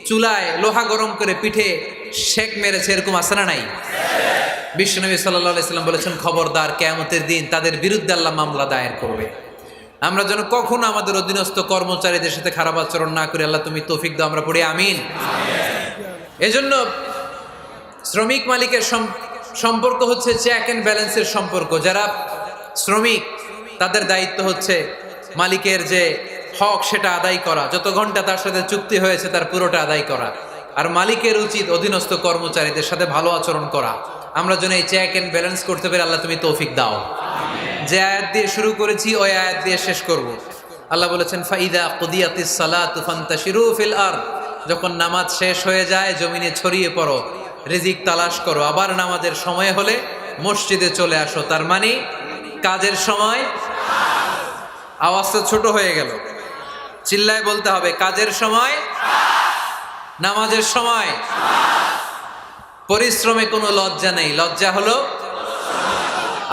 চুলায় লোহা গরম করে পিঠে শেক মেরেছে, এরকম আছে না নাই? বিশ্বনবী সাল্লাল্লাহু আলাইহি সাল্লাম বলেছেন খবরদার, কিয়ামতের দিন তাদের বিরুদ্ধে আল্লাহ মামলা দায়ের করবে। আমরা যেন কখনো আমাদের অধীনস্থ কর্মচারীদের সাথে খারাপ আচরণ না করি। আল্লাহ তুমি তৌফিক দাও, আমরা পড়ি আমিন। এজন্য শ্রমিক মালিকের সম্পর্ক হচ্ছে চেক এন্ড ব্যালেন্সের সম্পর্ক। যারা শ্রমিক তাদের দায়িত্ব হচ্ছে মালিকের যে হক সেটা আদায় করা, যত ঘন্টা তার সাথে চুক্তি হয়েছে তার পুরোটা আদায় করা। আর মালিকের উচিত অধীনস্থ কর্মচারীদের সাথে ভালো আচরণ করা। আমরা যেন এই চেক এন্ড ব্যালেন্স করতে পারি, আল্লাহ তুমি তৌফিক দাও। যে আয়াত দিয়ে শুরু করেছি ওই আয়াত দিয়ে শেষ করব। আল্লাহ বলেছেন ফাইদা কুদিয়াতিস সালাতু ফান্তাশিরু ফিল আরদ, যখন নামাজ শেষ হয়ে যায় জমিনে ছড়িয়ে পড়ো, রিজিক তালাশ করো। আবার নামাজের সময় হলে মসজিদে চলে আসো। তার মানে কাজের সময়, আওয়াজটা ছোট হয়ে গেল, চিল্লায় বলতে হবে কাজের সময়, নামাজের সময়। পরিশ্রমে কোনো লজ্জা নেই, লজ্জা হলো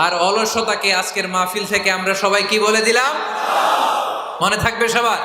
আর অলসতাকে আজকের মাহফিল থেকে আমরা সবাই কি বলে দিলাম? মনে থাকবে সবার?